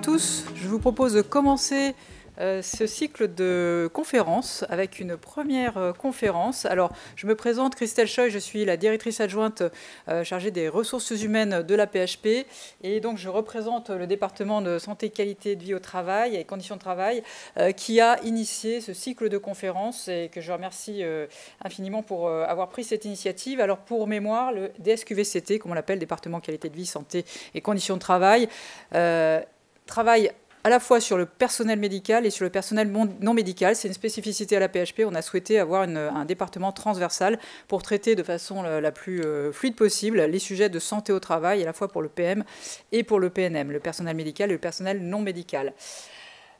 tous, je vous propose de commencer ce cycle de conférences avec une première conférence. Alors, je me présente, Christelle Choi, je suis la directrice adjointe chargée des ressources humaines de la PHP et donc je représente le département de santé, qualité de vie au travail et conditions de travail qui a initié ce cycle de conférences et que je remercie infiniment pour avoir pris cette initiative. Alors, pour mémoire, le DSQVCT, comme on l'appelle, département qualité de vie, santé et conditions de travail, travaille à la fois sur le personnel médical et sur le personnel non médical. C'est une spécificité à la PHP. On a souhaité avoir un département transversal pour traiter de façon la plus fluide possible les sujets de santé au travail, à la fois pour le PM et pour le PNM, le personnel médical et le personnel non médical.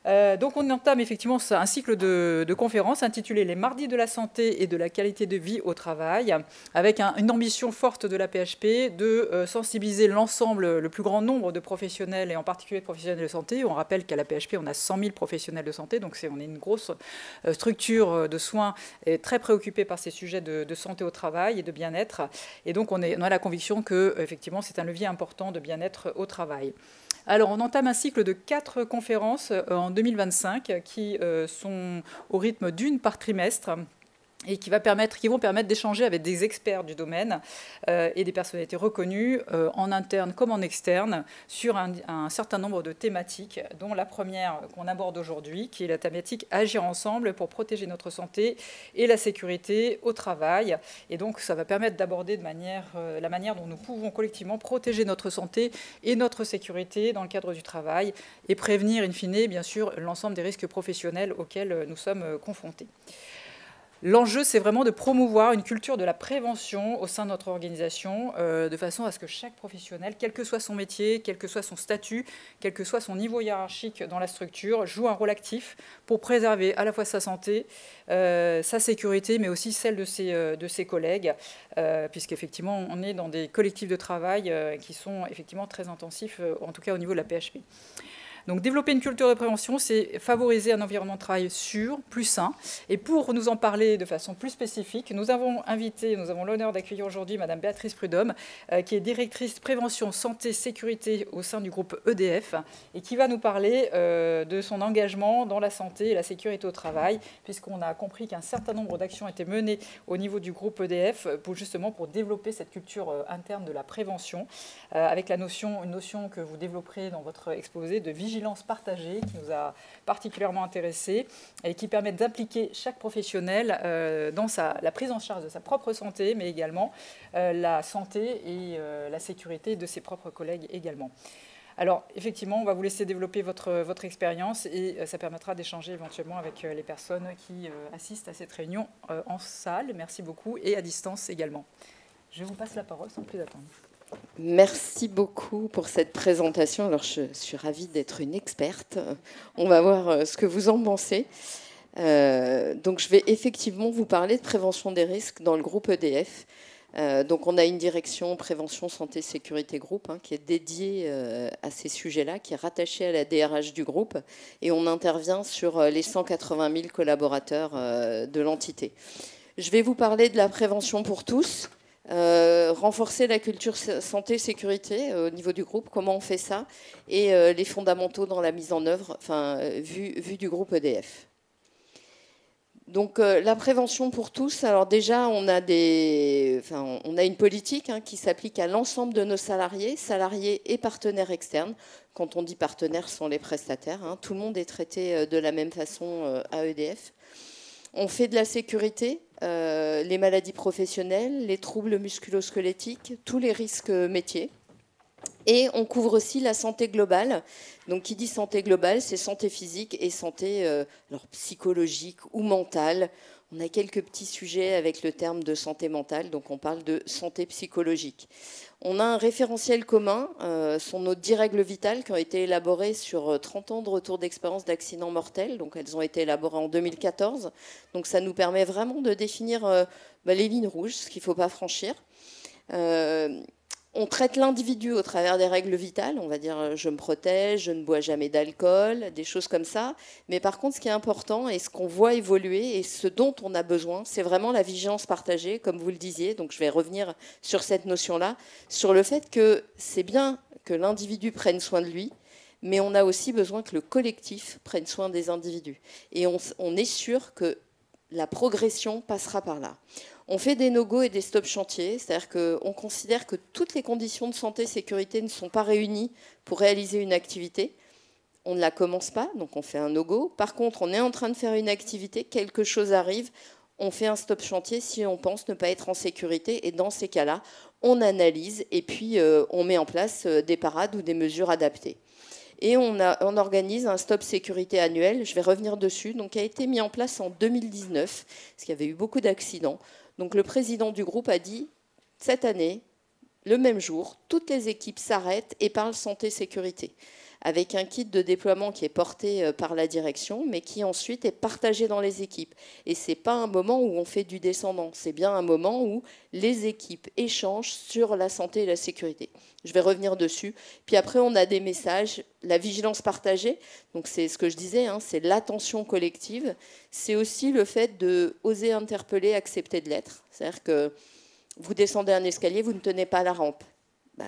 Donc on entame effectivement un cycle de conférences intitulé « Les mardis de la santé et de la qualité de vie au travail » avec une ambition forte de la PHP de sensibiliser l'ensemble, le plus grand nombre de professionnels et en particulier de professionnels de santé. On rappelle qu'à la PHP, on a 100 000 professionnels de santé, donc on est une grosse structure de soins et très préoccupée par ces sujets de santé au travail et de bien-être. Et donc on a la conviction que effectivement, c'est un levier important de bien-être au travail. Alors, on entame un cycle de 4 conférences en 2025 qui sont au rythme d'une par trimestre et qui vont permettre d'échanger avec des experts du domaine et des personnalités reconnues en interne comme en externe sur un certain nombre de thématiques, dont la première qu'on aborde aujourd'hui, qui est la thématique « Agir ensemble pour protéger notre santé et la sécurité au travail ». Et donc, ça va permettre d'aborder la manière dont nous pouvons collectivement protéger notre santé et notre sécurité dans le cadre du travail et prévenir, in fine, bien sûr, l'ensemble des risques professionnels auxquels nous sommes confrontés. L'enjeu, c'est vraiment de promouvoir une culture de la prévention au sein de notre organisation, de façon à ce que chaque professionnel, quel que soit son métier, quel que soit son statut, quel que soit son niveau hiérarchique dans la structure, joue un rôle actif pour préserver à la fois sa santé, sa sécurité, mais aussi celle de ses collègues, puisqu'effectivement, on est dans des collectifs de travail qui sont effectivement très intensifs, en tout cas au niveau de la PHP. Donc développer une culture de prévention, c'est favoriser un environnement de travail sûr, plus sain. Et pour nous en parler de façon plus spécifique, nous avons l'honneur d'accueillir aujourd'hui Madame Béatrice Prudhomme, qui est directrice prévention, santé, sécurité au sein du groupe EDF, et qui va nous parler de son engagement dans la santé et la sécurité au travail, puisqu'on a compris qu'un certain nombre d'actions étaient menées au niveau du groupe EDF pour développer cette culture interne de la prévention, avec une notion que vous développerez dans votre exposé de vigilance partagée qui nous a particulièrement intéressés et qui permet d'impliquer chaque professionnel dans la prise en charge de sa propre santé, mais également la santé et la sécurité de ses propres collègues également. Alors, effectivement, on va vous laisser développer votre expérience et ça permettra d'échanger éventuellement avec les personnes qui assistent à cette réunion en salle. Merci beaucoup et à distance également. Je vous passe la parole sans plus attendre. Merci beaucoup pour cette présentation. Alors, je suis ravie d'être une experte. On va voir ce que vous en pensez. Donc, je vais effectivement vous parler de prévention des risques dans le groupe EDF. Donc, on a une direction prévention, santé, sécurité groupe qui est dédiée à ces sujets-là, qui est rattachée à la DRH du groupe. Et on intervient sur les 180 000 collaborateurs de l'entité. Je vais vous parler de la prévention pour tous. Renforcer la culture santé-sécurité au niveau du groupe, comment on fait ça, et les fondamentaux dans la mise en œuvre, vu du groupe EDF. Donc la prévention pour tous, alors déjà on a une politique qui s'applique à l'ensemble de nos salariés et partenaires externes. Quand on dit partenaires, ce sont les prestataires. Tout le monde est traité de la même façon à EDF. On fait de la sécurité, les maladies professionnelles, les troubles musculo-squelettiques, tous les risques métiers. Et on couvre aussi la santé globale. Donc, qui dit santé globale, c'est santé physique et santé psychologique ou mentale. On a quelques petits sujets avec le terme de santé mentale, donc on parle de santé psychologique. On a un référentiel commun, sont nos 10 règles vitales qui ont été élaborées sur 30 ans de retour d'expérience d'accidents mortels. Donc elles ont été élaborées en 2014. Donc ça nous permet vraiment de définir les lignes rouges, ce qu'il ne faut pas franchir. On traite l'individu au travers des règles vitales, on va dire je me protège, je ne bois jamais d'alcool, des choses comme ça. Mais par contre, ce qui est important et ce qu'on voit évoluer et ce dont on a besoin, c'est vraiment la vigilance partagée, comme vous le disiez. Donc je vais revenir sur cette notion-là, sur le fait que c'est bien que l'individu prenne soin de lui, mais on a aussi besoin que le collectif prenne soin des individus. Et on est sûr que la progression passera par là. On fait des no-go et des stop chantiers, c'est-à-dire qu'on considère que toutes les conditions de santé et sécurité ne sont pas réunies pour réaliser une activité. On ne la commence pas, donc on fait un no-go. Par contre, on est en train de faire une activité, quelque chose arrive, on fait un stop chantier si on pense ne pas être en sécurité. Et dans ces cas-là, on analyse et puis on met en place des parades ou des mesures adaptées. Et on organise un stop sécurité annuel, je vais revenir dessus, donc qui a été mis en place en 2019, parce qu'il y avait eu beaucoup d'accidents. Donc le président du groupe a dit, cette année, le même jour, toutes les équipes s'arrêtent et parlent santé-sécurité, avec un kit de déploiement qui est porté par la direction, mais qui ensuite est partagé dans les équipes. Et ce n'est pas un moment où on fait du descendant, c'est bien un moment où les équipes échangent sur la santé et la sécurité. Je vais revenir dessus. Puis après, on a des messages, la vigilance partagée, donc c'est ce que je disais, hein, c'est l'attention collective. C'est aussi le fait d'oser interpeller, accepter de l'être. C'est-à-dire que vous descendez un escalier, vous ne tenez pas la rampe.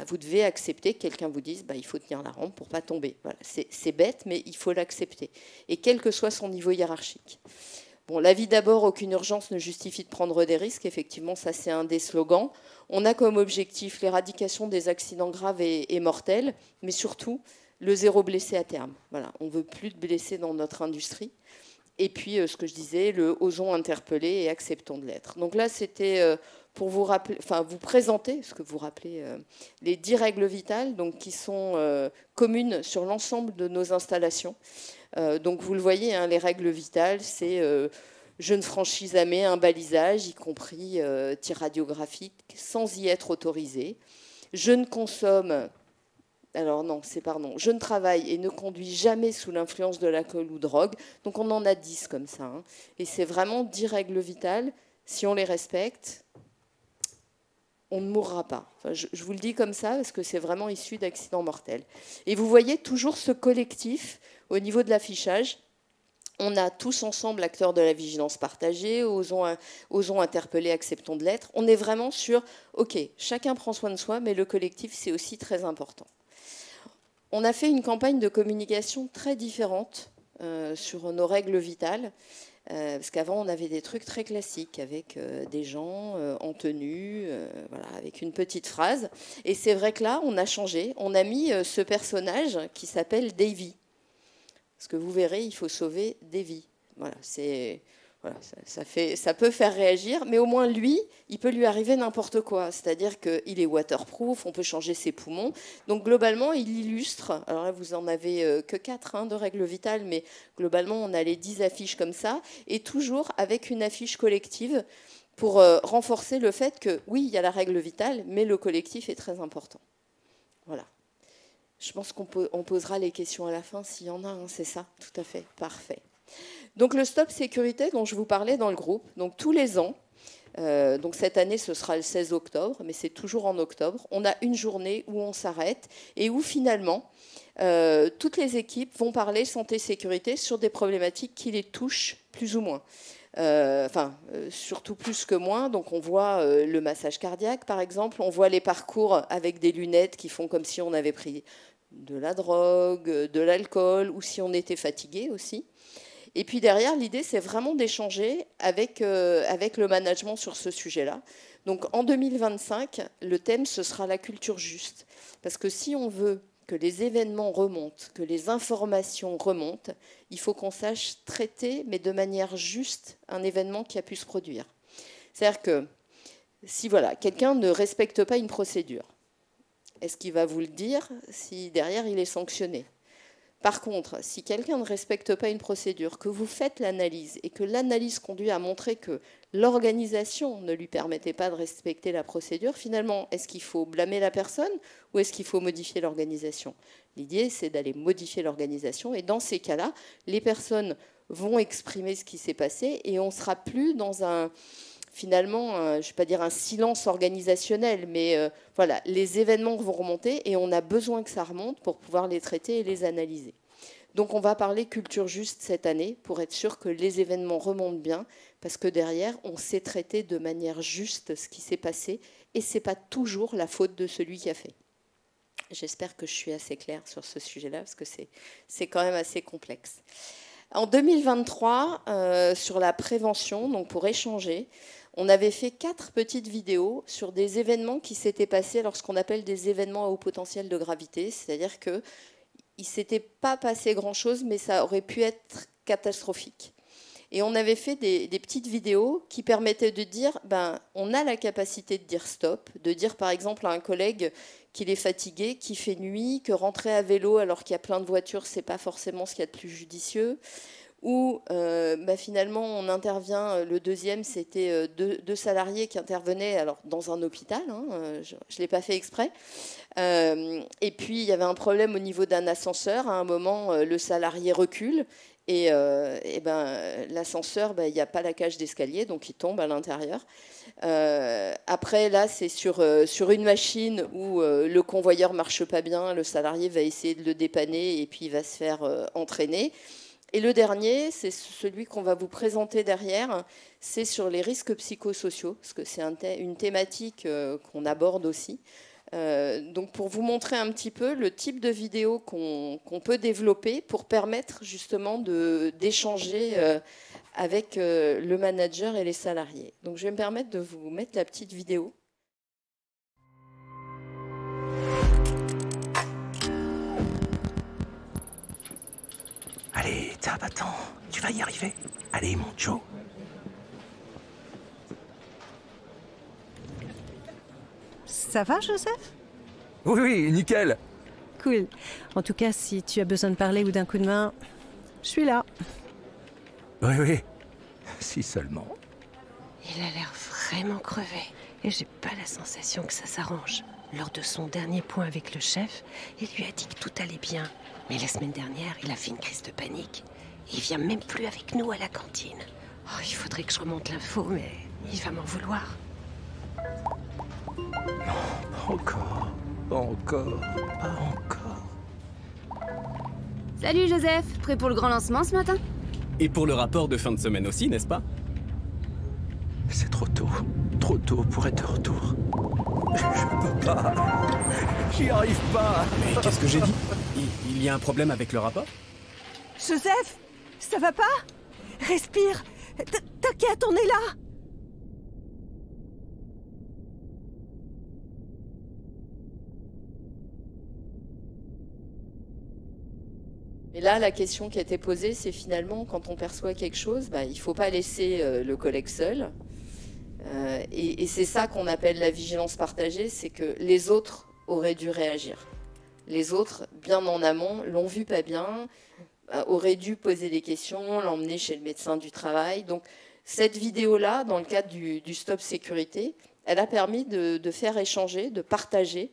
Vous devez accepter que quelqu'un vous dise il faut tenir la rampe pour ne pas tomber. Voilà. C'est bête, mais il faut l'accepter. Et quel que soit son niveau hiérarchique. Bon, la vie d'abord, aucune urgence ne justifie de prendre des risques. Effectivement, ça c'est un des slogans. On a comme objectif l'éradication des accidents graves et mortels, mais surtout le zéro blessé à terme. Voilà. On ne veut plus de blessés dans notre industrie. Et puis, ce que je disais, le osons interpeller et acceptons de l'être. Donc là, c'était pour vous rappeler, vous présenter, parce que vous rappelez les 10 règles vitales, donc qui sont communes sur l'ensemble de nos installations. Donc vous le voyez, hein, les règles vitales, c'est je ne franchis jamais un balisage, y compris tir radiographique, sans y être autorisé. Je ne consomme. Alors non, je ne travaille et ne conduis jamais sous l'influence de l'alcool ou drogue. Donc on en a 10 comme ça. Hein. Et c'est vraiment 10 règles vitales. Si on les respecte, on ne mourra pas. Je vous le dis comme ça parce que c'est vraiment issu d'accidents mortels. Et vous voyez toujours ce collectif au niveau de l'affichage. On a tous ensemble acteurs de la vigilance partagée, osons interpeller, acceptons de l'être. On est vraiment sur, OK, chacun prend soin de soi, mais le collectif, c'est aussi très important. On a fait une campagne de communication très différente sur nos règles vitales, parce qu'avant, on avait des trucs très classiques, avec des gens en tenue, voilà, avec une petite phrase. Et c'est vrai que là, on a changé. On a mis ce personnage qui s'appelle Davy. Parce que vous verrez, il faut sauver des vies. Voilà, ça peut faire réagir, mais au moins lui, il peut lui arriver n'importe quoi. C'est-à-dire qu'il est waterproof, on peut changer ses poumons. Donc globalement, il illustre. Alors là, vous en avez que 4 de règles vitales, mais globalement, on a les 10 affiches comme ça, et toujours avec une affiche collective pour renforcer le fait que oui, il y a la règle vitale, mais le collectif est très important. Voilà. Je pense qu'on posera les questions à la fin s'il y en a, hein, c'est ça? Tout à fait, parfait. Donc le stop sécurité dont je vous parlais dans le groupe, donc tous les ans, donc cette année ce sera le 16 octobre, mais c'est toujours en octobre, on a une journée où on s'arrête et où finalement toutes les équipes vont parler santé-sécurité sur des problématiques qui les touchent plus ou moins. Surtout plus que moins. Donc on voit le massage cardiaque par exemple, on voit les parcours avec des lunettes qui font comme si on avait pris de la drogue, de l'alcool ou si on était fatigué aussi. Et puis derrière, l'idée, c'est vraiment d'échanger avec le management sur ce sujet-là. Donc en 2025, le thème, ce sera la culture juste. Parce que si on veut que les événements remontent, que les informations remontent, il faut qu'on sache traiter, mais de manière juste, un événement qui a pu se produire. C'est-à-dire que si quelqu'un ne respecte pas une procédure, est-ce qu'il va vous le dire si derrière il est sanctionné ? Par contre, si quelqu'un ne respecte pas une procédure, que vous faites l'analyse et que l'analyse conduit à montrer que l'organisation ne lui permettait pas de respecter la procédure, finalement, est-ce qu'il faut blâmer la personne ou est-ce qu'il faut modifier l'organisation ? L'idée, c'est d'aller modifier l'organisation et dans ces cas-là, les personnes vont exprimer ce qui s'est passé et on ne sera plus dans finalement, je ne vais pas dire un silence organisationnel, mais voilà, les événements vont remonter et on a besoin que ça remonte pour pouvoir les traiter et les analyser. Donc on va parler culture juste cette année pour être sûr que les événements remontent bien, parce que derrière, on sait traiter de manière juste ce qui s'est passé et ce n'est pas toujours la faute de celui qui a fait. J'espère que je suis assez claire sur ce sujet-là, parce que c'est quand même assez complexe. En 2023, sur la prévention, donc pour échanger, on avait fait 4 petites vidéos sur des événements qui s'étaient passés lorsqu'on appelle des événements à haut potentiel de gravité, c'est-à-dire qu'il ne s'était pas passé grand-chose, mais ça aurait pu être catastrophique. Et on avait fait des petites vidéos qui permettaient de dire, on a la capacité de dire stop, de dire par exemple à un collègue qu'il est fatigué, qu'il fait nuit, que rentrer à vélo alors qu'il y a plein de voitures, c'est pas forcément ce qu'il y a de plus judicieux. Ou finalement on intervient, le deuxième c'était deux salariés qui intervenaient alors, dans un hôpital, hein, je ne l'ai pas fait exprès. Et puis il y avait un problème au niveau d'un ascenseur, à un moment le salarié recule. Et l'ascenseur, il n'y a pas la cage d'escalier, donc il tombe à l'intérieur. Après, là, c'est sur une machine où le convoyeur ne marche pas bien, le salarié va essayer de le dépanner et puis il va se faire entraîner. Et le dernier, c'est celui qu'on va vous présenter derrière, c'est sur les risques psychosociaux, parce que c'est une thématique qu'on aborde aussi. Donc pour vous montrer un petit peu le type de vidéo qu'on peut développer pour permettre justement d'échanger avec le manager et les salariés. Donc je vais me permettre de vous mettre la petite vidéo. Allez, t'es un battant, tu vas y arriver. Allez, mon Joe. Ça va, Joseph? Oui, oui, nickel. Cool. En tout cas, si tu as besoin de parler ou d'un coup de main, je suis là. Oui, oui. Si seulement. Il a l'air vraiment crevé. Et j'ai pas la sensation que ça s'arrange. Lors de son dernier point avec le chef, il lui a dit que tout allait bien. Mais la semaine dernière, il a fait une crise de panique. Il vient même plus avec nous à la cantine. Oh, il faudrait que je remonte l'info, mais il va m'en vouloir. Non, pas encore. Pas encore. Pas encore. Salut Joseph, prêt pour le grand lancement ce matin? Et pour le rapport de fin de semaine aussi, n'est-ce pas? C'est trop tôt pour être de retour. Je peux pas. J'y arrive pas. Mais qu'est-ce que j'ai dit? Il y a un problème avec le rapport? Joseph, ça va pas? Respire. T'inquiète, on est là. Et là, la question qui a été posée, c'est finalement, quand on perçoit quelque chose, il ne faut pas laisser le collègue seul. Et c'est ça qu'on appelle la vigilance partagée, c'est que les autres auraient dû réagir. Les autres, bien en amont, l'ont vu pas bien, auraient dû poser des questions, l'emmener chez le médecin du travail. Donc cette vidéo-là, dans le cadre du Stop Sécurité, elle a permis de faire échanger, de partager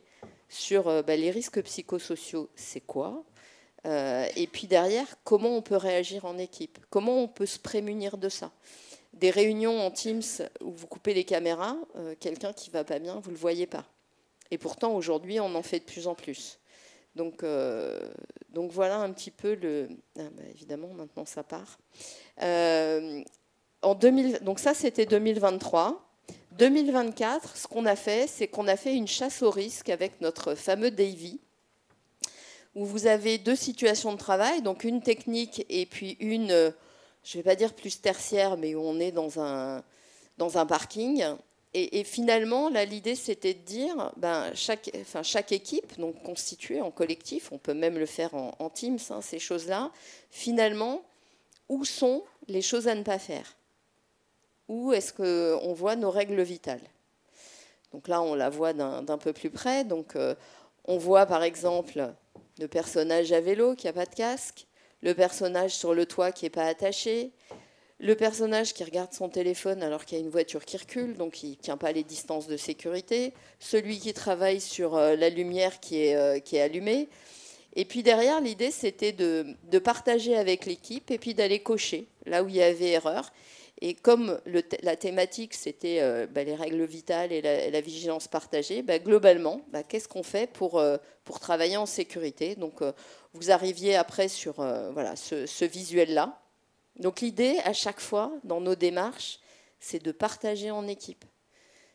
sur les risques psychosociaux, c'est quoi? Et puis derrière, comment on peut réagir en équipe? Comment on peut se prémunir de ça? Des réunions en Teams où vous coupez les caméras, quelqu'un qui ne va pas bien, vous ne le voyez pas. Et pourtant, aujourd'hui, on en fait de plus en plus. Donc voilà un petit peu le... évidemment, maintenant, ça part. Donc ça, c'était 2023. 2024, ce qu'on a fait, c'est qu'on a fait une chasse au risque avec notre fameux Davy, où vous avez 2 situations de travail, donc une technique et puis une, je ne vais pas dire plus tertiaire, mais où on est dans un parking. Et finalement, là, l'idée, c'était de dire, chaque équipe, donc constituée en collectif, on peut même le faire en Teams, ces choses-là, finalement, où sont les choses à ne pas faire? Où est-ce qu'on voit nos règles vitales? Donc là, on la voit d'un peu plus près. Donc, on voit, par exemple, le personnage à vélo qui n'a pas de casque, le personnage sur le toit qui n'est pas attaché, le personnage qui regarde son téléphone alors qu'il y a une voiture qui recule, donc il ne tient pas les distances de sécurité, celui qui travaille sur la lumière qui est allumée. Et puis derrière, l'idée, c'était de partager avec l'équipe et puis d'aller cocher là où il y avait erreur. Et comme la thématique, c'était les règles vitales et la vigilance partagée, globalement, qu'est-ce qu'on fait pour travailler en sécurité? Donc, vous arriviez après sur ce visuel-là. Donc, l'idée, à chaque fois, dans nos démarches, c'est de partager en équipe.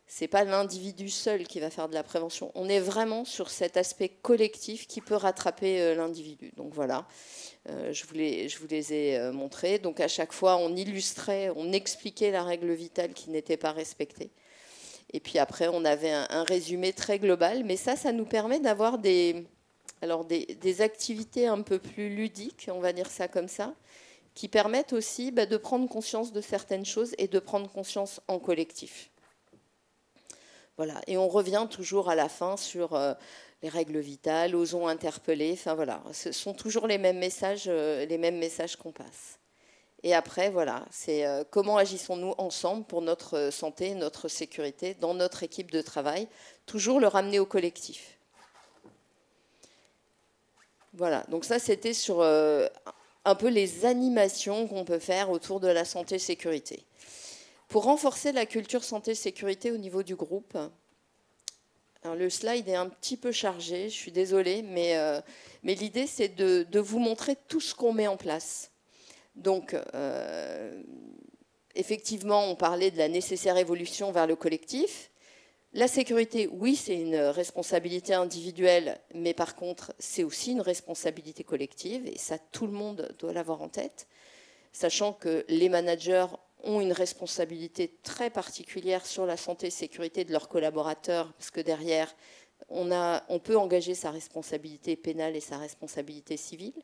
Ce n'est pas l'individu seul qui va faire de la prévention. On est vraiment sur cet aspect collectif qui peut rattraper l'individu. Donc voilà, je vous les ai montrés. Donc à chaque fois, on illustrait, on expliquait la règle vitale qui n'était pas respectée. Et puis après, on avait un résumé très global. Mais ça nous permet d'avoir des activités un peu plus ludiques, on va dire ça comme ça, qui permettent aussi de prendre conscience de certaines choses et de prendre conscience en collectif. Voilà. Et on revient toujours à la fin sur les règles vitales, osons interpeller. Enfin voilà, ce sont toujours les mêmes messages qu'on passe. Et après, voilà, c'est comment agissons-nous ensemble pour notre santé, notre sécurité, dans notre équipe de travail, toujours le ramener au collectif. Voilà, donc ça c'était sur un peu les animations qu'on peut faire autour de la santé-sécurité. Pour renforcer la culture santé-sécurité au niveau du groupe, alors le slide est un petit peu chargé, je suis désolée, mais l'idée c'est de vous montrer tout ce qu'on met en place. Donc, effectivement, on parlait de la nécessaire évolution vers le collectif. La sécurité, oui, c'est une responsabilité individuelle, mais par contre, c'est aussi une responsabilité collective, et ça, tout le monde doit l'avoir en tête, sachant que les managers ont une responsabilité très particulière sur la santé et sécurité de leurs collaborateurs, parce que derrière, on peut engager sa responsabilité pénale et sa responsabilité civile.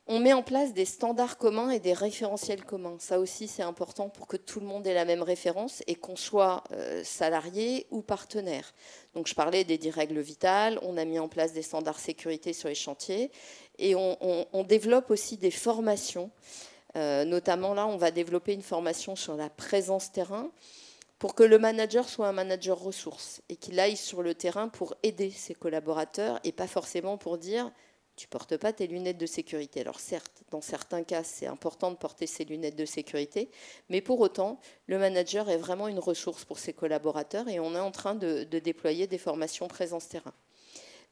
On met en place des standards communs et des référentiels communs. Ça aussi, c'est important pour que tout le monde ait la même référence et qu'on soit salarié ou partenaire. Donc, je parlais des 10 règles vitales. On a mis en place des standards sécurité sur les chantiers. Et on développe aussi des formations. Notamment, là, on va développer une formation sur la présence terrain pour que le manager soit un manager ressource et qu'il aille sur le terrain pour aider ses collaborateurs et pas forcément pour dire « tu ne portes pas tes lunettes de sécurité ». Alors certes, dans certains cas, c'est important de porter ses lunettes de sécurité, mais pour autant, le manager est vraiment une ressource pour ses collaborateurs et on est en train de déployer des formations présence terrain.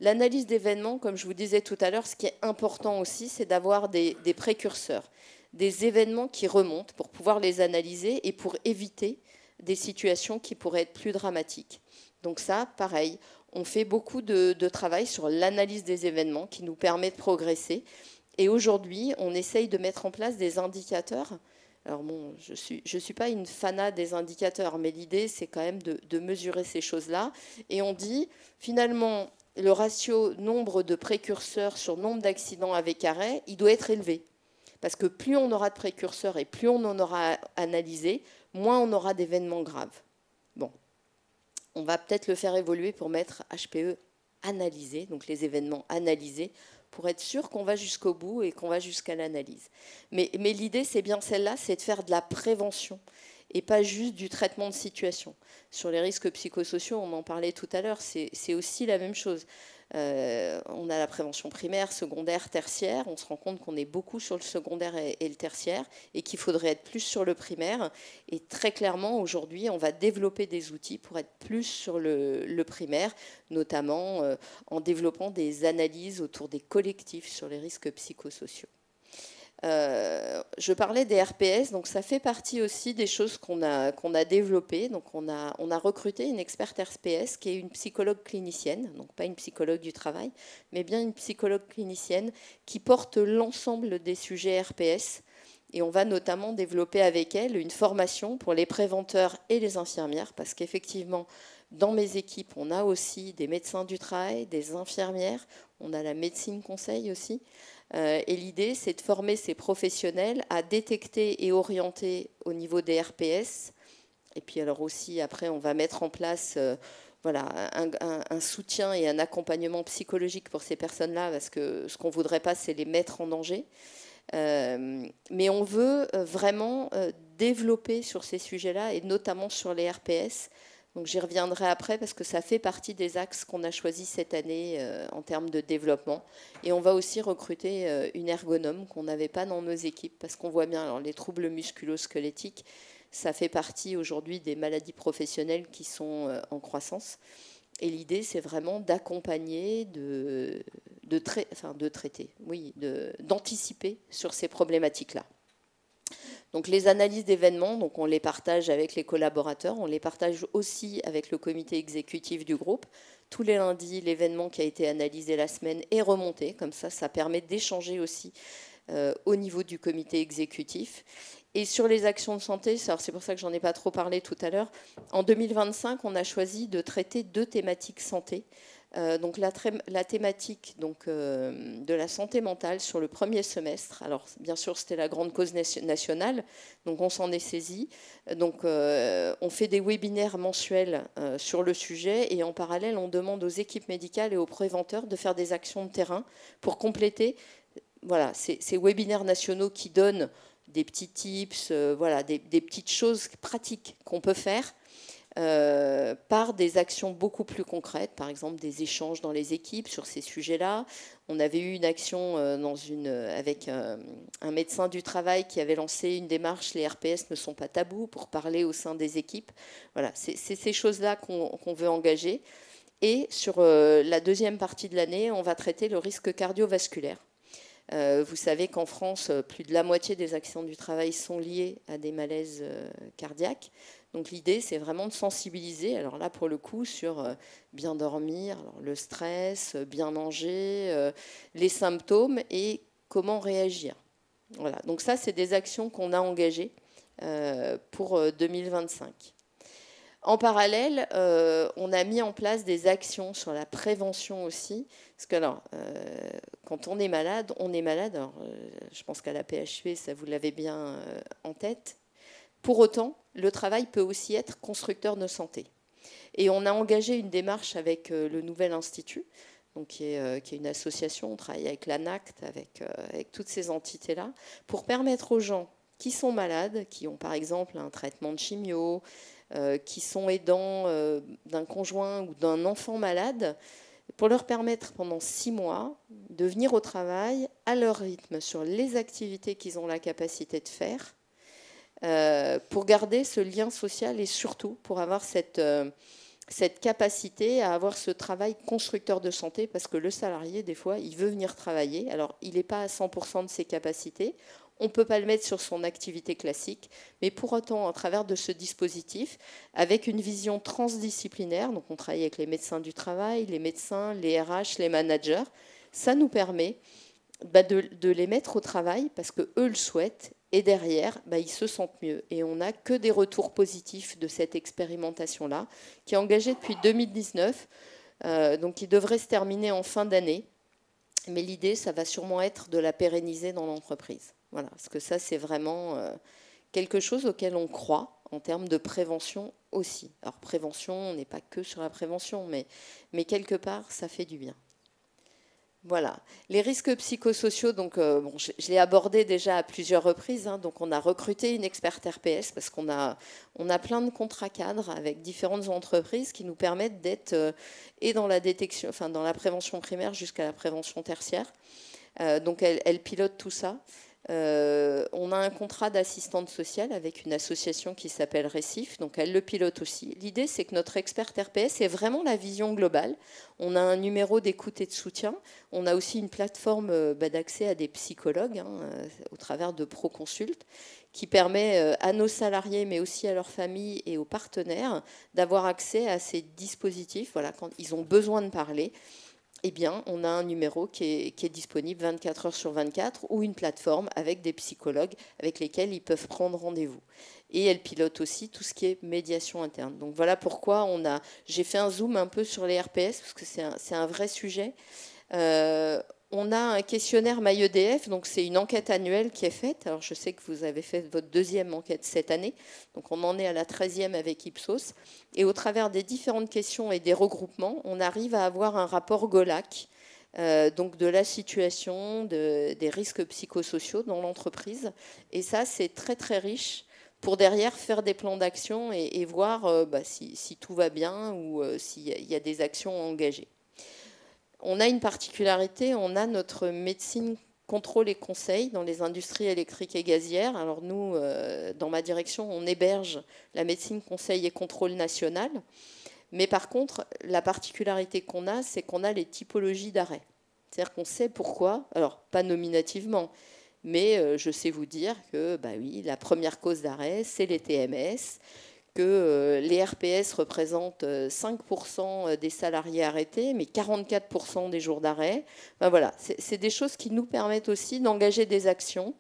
L'analyse d'événements, comme je vous disais tout à l'heure, ce qui est important aussi, c'est d'avoir des précurseurs, des événements qui remontent pour pouvoir les analyser et pour éviter des situations qui pourraient être plus dramatiques. Donc ça, pareil, on fait beaucoup de travail sur l'analyse des événements qui nous permet de progresser. Et aujourd'hui, on essaye de mettre en place des indicateurs. Alors bon, je suis pas une fanat des indicateurs, mais l'idée, c'est quand même de mesurer ces choses-là. Et on dit, finalement, le ratio nombre de précurseurs sur nombre d'accidents avec arrêt, il doit être élevé. Parce que plus on aura de précurseurs et plus on en aura analysé, moins on aura d'événements graves. Bon, on va peut-être le faire évoluer pour mettre HPE analysé, donc les événements analysés, pour être sûr qu'on va jusqu'au bout et qu'on va jusqu'à l'analyse. Mais l'idée, c'est bien celle-là, c'est de faire de la prévention et pas juste du traitement de situation. Sur les risques psychosociaux, on en parlait tout à l'heure, c'est aussi la même chose. On a la prévention primaire, secondaire, tertiaire. On se rend compte qu'on est beaucoup sur le secondaire et le tertiaire et qu'il faudrait être plus sur le primaire. Et très clairement, aujourd'hui, on va développer des outils pour être plus sur le primaire, notamment en développant des analyses autour des collectifs sur les risques psychosociaux. Je parlais des RPS, donc ça fait partie aussi des choses qu'on a développées. Donc on a recruté une experte RPS qui est une psychologue clinicienne, donc pas une psychologue du travail, mais bien une psychologue clinicienne qui porte l'ensemble des sujets RPS. Et on va notamment développer avec elle une formation pour les préventeurs et les infirmières, parce qu'effectivement, dans mes équipes, on a aussi des médecins du travail, des infirmières, on a la médecine conseil aussi. Et l'idée, c'est de former ces professionnels à détecter et orienter au niveau des RPS. Et puis alors aussi, après, on va mettre en place un soutien et un accompagnement psychologique pour ces personnes-là, parce que ce qu'on ne voudrait pas, c'est les mettre en danger. Mais on veut vraiment développer sur ces sujets-là, et notamment sur les RPS. Donc j'y reviendrai après parce que ça fait partie des axes qu'on a choisis cette année en termes de développement. Et on va aussi recruter une ergonome qu'on n'avait pas dans nos équipes parce qu'on voit bien alors, les troubles musculo-squelettiques, ça fait partie aujourd'hui des maladies professionnelles qui sont en croissance. Et l'idée, c'est vraiment d'accompagner, d'anticiper sur ces problématiques-là. Donc les analyses d'événements, donc on les partage avec les collaborateurs, on les partage aussi avec le comité exécutif du groupe. Tous les lundis, l'événement qui a été analysé la semaine est remonté. Comme ça permet d'échanger aussi au niveau du comité exécutif. Et sur les actions de santé, c'est pour ça que j'en ai pas trop parlé tout à l'heure, en 2025, on a choisi de traiter 2 thématiques santé. Donc la thématique de la santé mentale sur le premier semestre. Alors bien sûr c'était la grande cause nationale, donc on s'en est saisi. Donc on fait des webinaires mensuels sur le sujet et en parallèle on demande aux équipes médicales et aux préventeurs de faire des actions de terrain pour compléter voilà, ces webinaires nationaux qui donnent des petits tips, voilà, des petites choses pratiques qu'on peut faire. Par des actions beaucoup plus concrètes, par exemple des échanges dans les équipes sur ces sujets-là. On avait eu une action avec un médecin du travail qui avait lancé une démarche « Les RPS ne sont pas tabous » pour parler au sein des équipes. Voilà, c'est ces choses-là qu'on veut engager. Et sur la deuxième partie de l'année, on va traiter le risque cardiovasculaire. Vous savez qu'en France, plus de la moitié des accidents du travail sont liés à des malaises cardiaques. Donc l'idée, c'est vraiment de sensibiliser, alors là pour le coup, sur bien dormir, alors le stress, bien manger, les symptômes et comment réagir. Voilà. Donc ça, c'est des actions qu'on a engagées pour 2025. En parallèle, on a mis en place des actions sur la prévention aussi. Parce que alors, quand on est malade, on est malade. Alors, je pense qu'à la PHP, ça vous l'avez bien en tête. Pour autant, le travail peut aussi être constructeur de santé. Et on a engagé une démarche avec le Nouvel Institut, donc qui est une association, on travaille avec l'ANACT, avec toutes ces entités-là, pour permettre aux gens qui sont malades, qui ont par exemple un traitement de chimio, qui sont aidants d'un conjoint ou d'un enfant malade, pour leur permettre pendant 6 mois de venir au travail à leur rythme sur les activités qu'ils ont la capacité de faire, pour garder ce lien social et surtout pour avoir cette capacité à avoir ce travail constructeur de santé, parce que le salarié, des fois, il veut venir travailler. Alors, il n'est pas à 100% de ses capacités. On ne peut pas le mettre sur son activité classique, mais pour autant, à travers de ce dispositif, avec une vision transdisciplinaire, donc on travaille avec les médecins du travail, les médecins, les RH, les managers, ça nous permet de les mettre au travail parce qu'eux le souhaitent, et derrière, ils se sentent mieux. Et on n'a que des retours positifs de cette expérimentation-là, qui est engagée depuis 2019, donc qui devrait se terminer en fin d'année. Mais l'idée, ça va sûrement être de la pérenniser dans l'entreprise. Voilà, parce que ça, c'est vraiment quelque chose auquel on croit en termes de prévention aussi. Alors, prévention, on n'est pas que sur la prévention, mais quelque part, ça fait du bien. Voilà. Les risques psychosociaux, donc, je l'ai abordé déjà à plusieurs reprises. Donc, on a recruté une experte RPS parce qu'on a plein de contrats cadres avec différentes entreprises qui nous permettent d'être et dans la détection, enfin, dans la prévention primaire jusqu'à la prévention tertiaire. Donc, elle pilote tout ça. On a un contrat d'assistante sociale avec une association qui s'appelle Récif, donc elle le pilote aussi. L'idée, c'est que notre experte RPS ait vraiment la vision globale. On a un numéro d'écoute et de soutien. On a aussi une plateforme d'accès à des psychologues au travers de Proconsult qui permet à nos salariés, mais aussi à leurs familles et aux partenaires, d'avoir accès à ces dispositifs. Voilà, quand ils ont besoin de parler, eh bien, on a un numéro qui est disponible 24 heures sur 24 ou une plateforme avec des psychologues avec lesquels ils peuvent prendre rendez-vous. Et elle pilote aussi tout ce qui est médiation interne. Donc voilà pourquoi j'ai fait un zoom un peu sur les RPS parce que c'est un vrai sujet. On a un questionnaire MyEDF, donc c'est une enquête annuelle qui est faite. Alors je sais que vous avez fait votre 2e enquête cette année, donc on en est à la 13e avec Ipsos. Et au travers des différentes questions et des regroupements, on arrive à avoir un rapport GOLAC, donc de la situation, des risques psychosociaux dans l'entreprise. Et ça, c'est très très riche pour derrière faire des plans d'action et voir si tout va bien ou s'il y a des actions engagées. On a une particularité, on a notre médecine contrôle et conseil dans les industries électriques et gazières. Alors nous, dans ma direction, on héberge la médecine conseil et contrôle nationale. Mais par contre, la particularité qu'on a, c'est qu'on a les typologies d'arrêt. C'est-à-dire qu'on sait pourquoi, alors pas nominativement, Mais je sais vous dire que bah oui, la première cause d'arrêt, c'est les TMS, que les RPS représentent 5% des salariés arrêtés, mais 44% des jours d'arrêt. Ben voilà, c'est des choses qui nous permettent aussi d'engager des actions,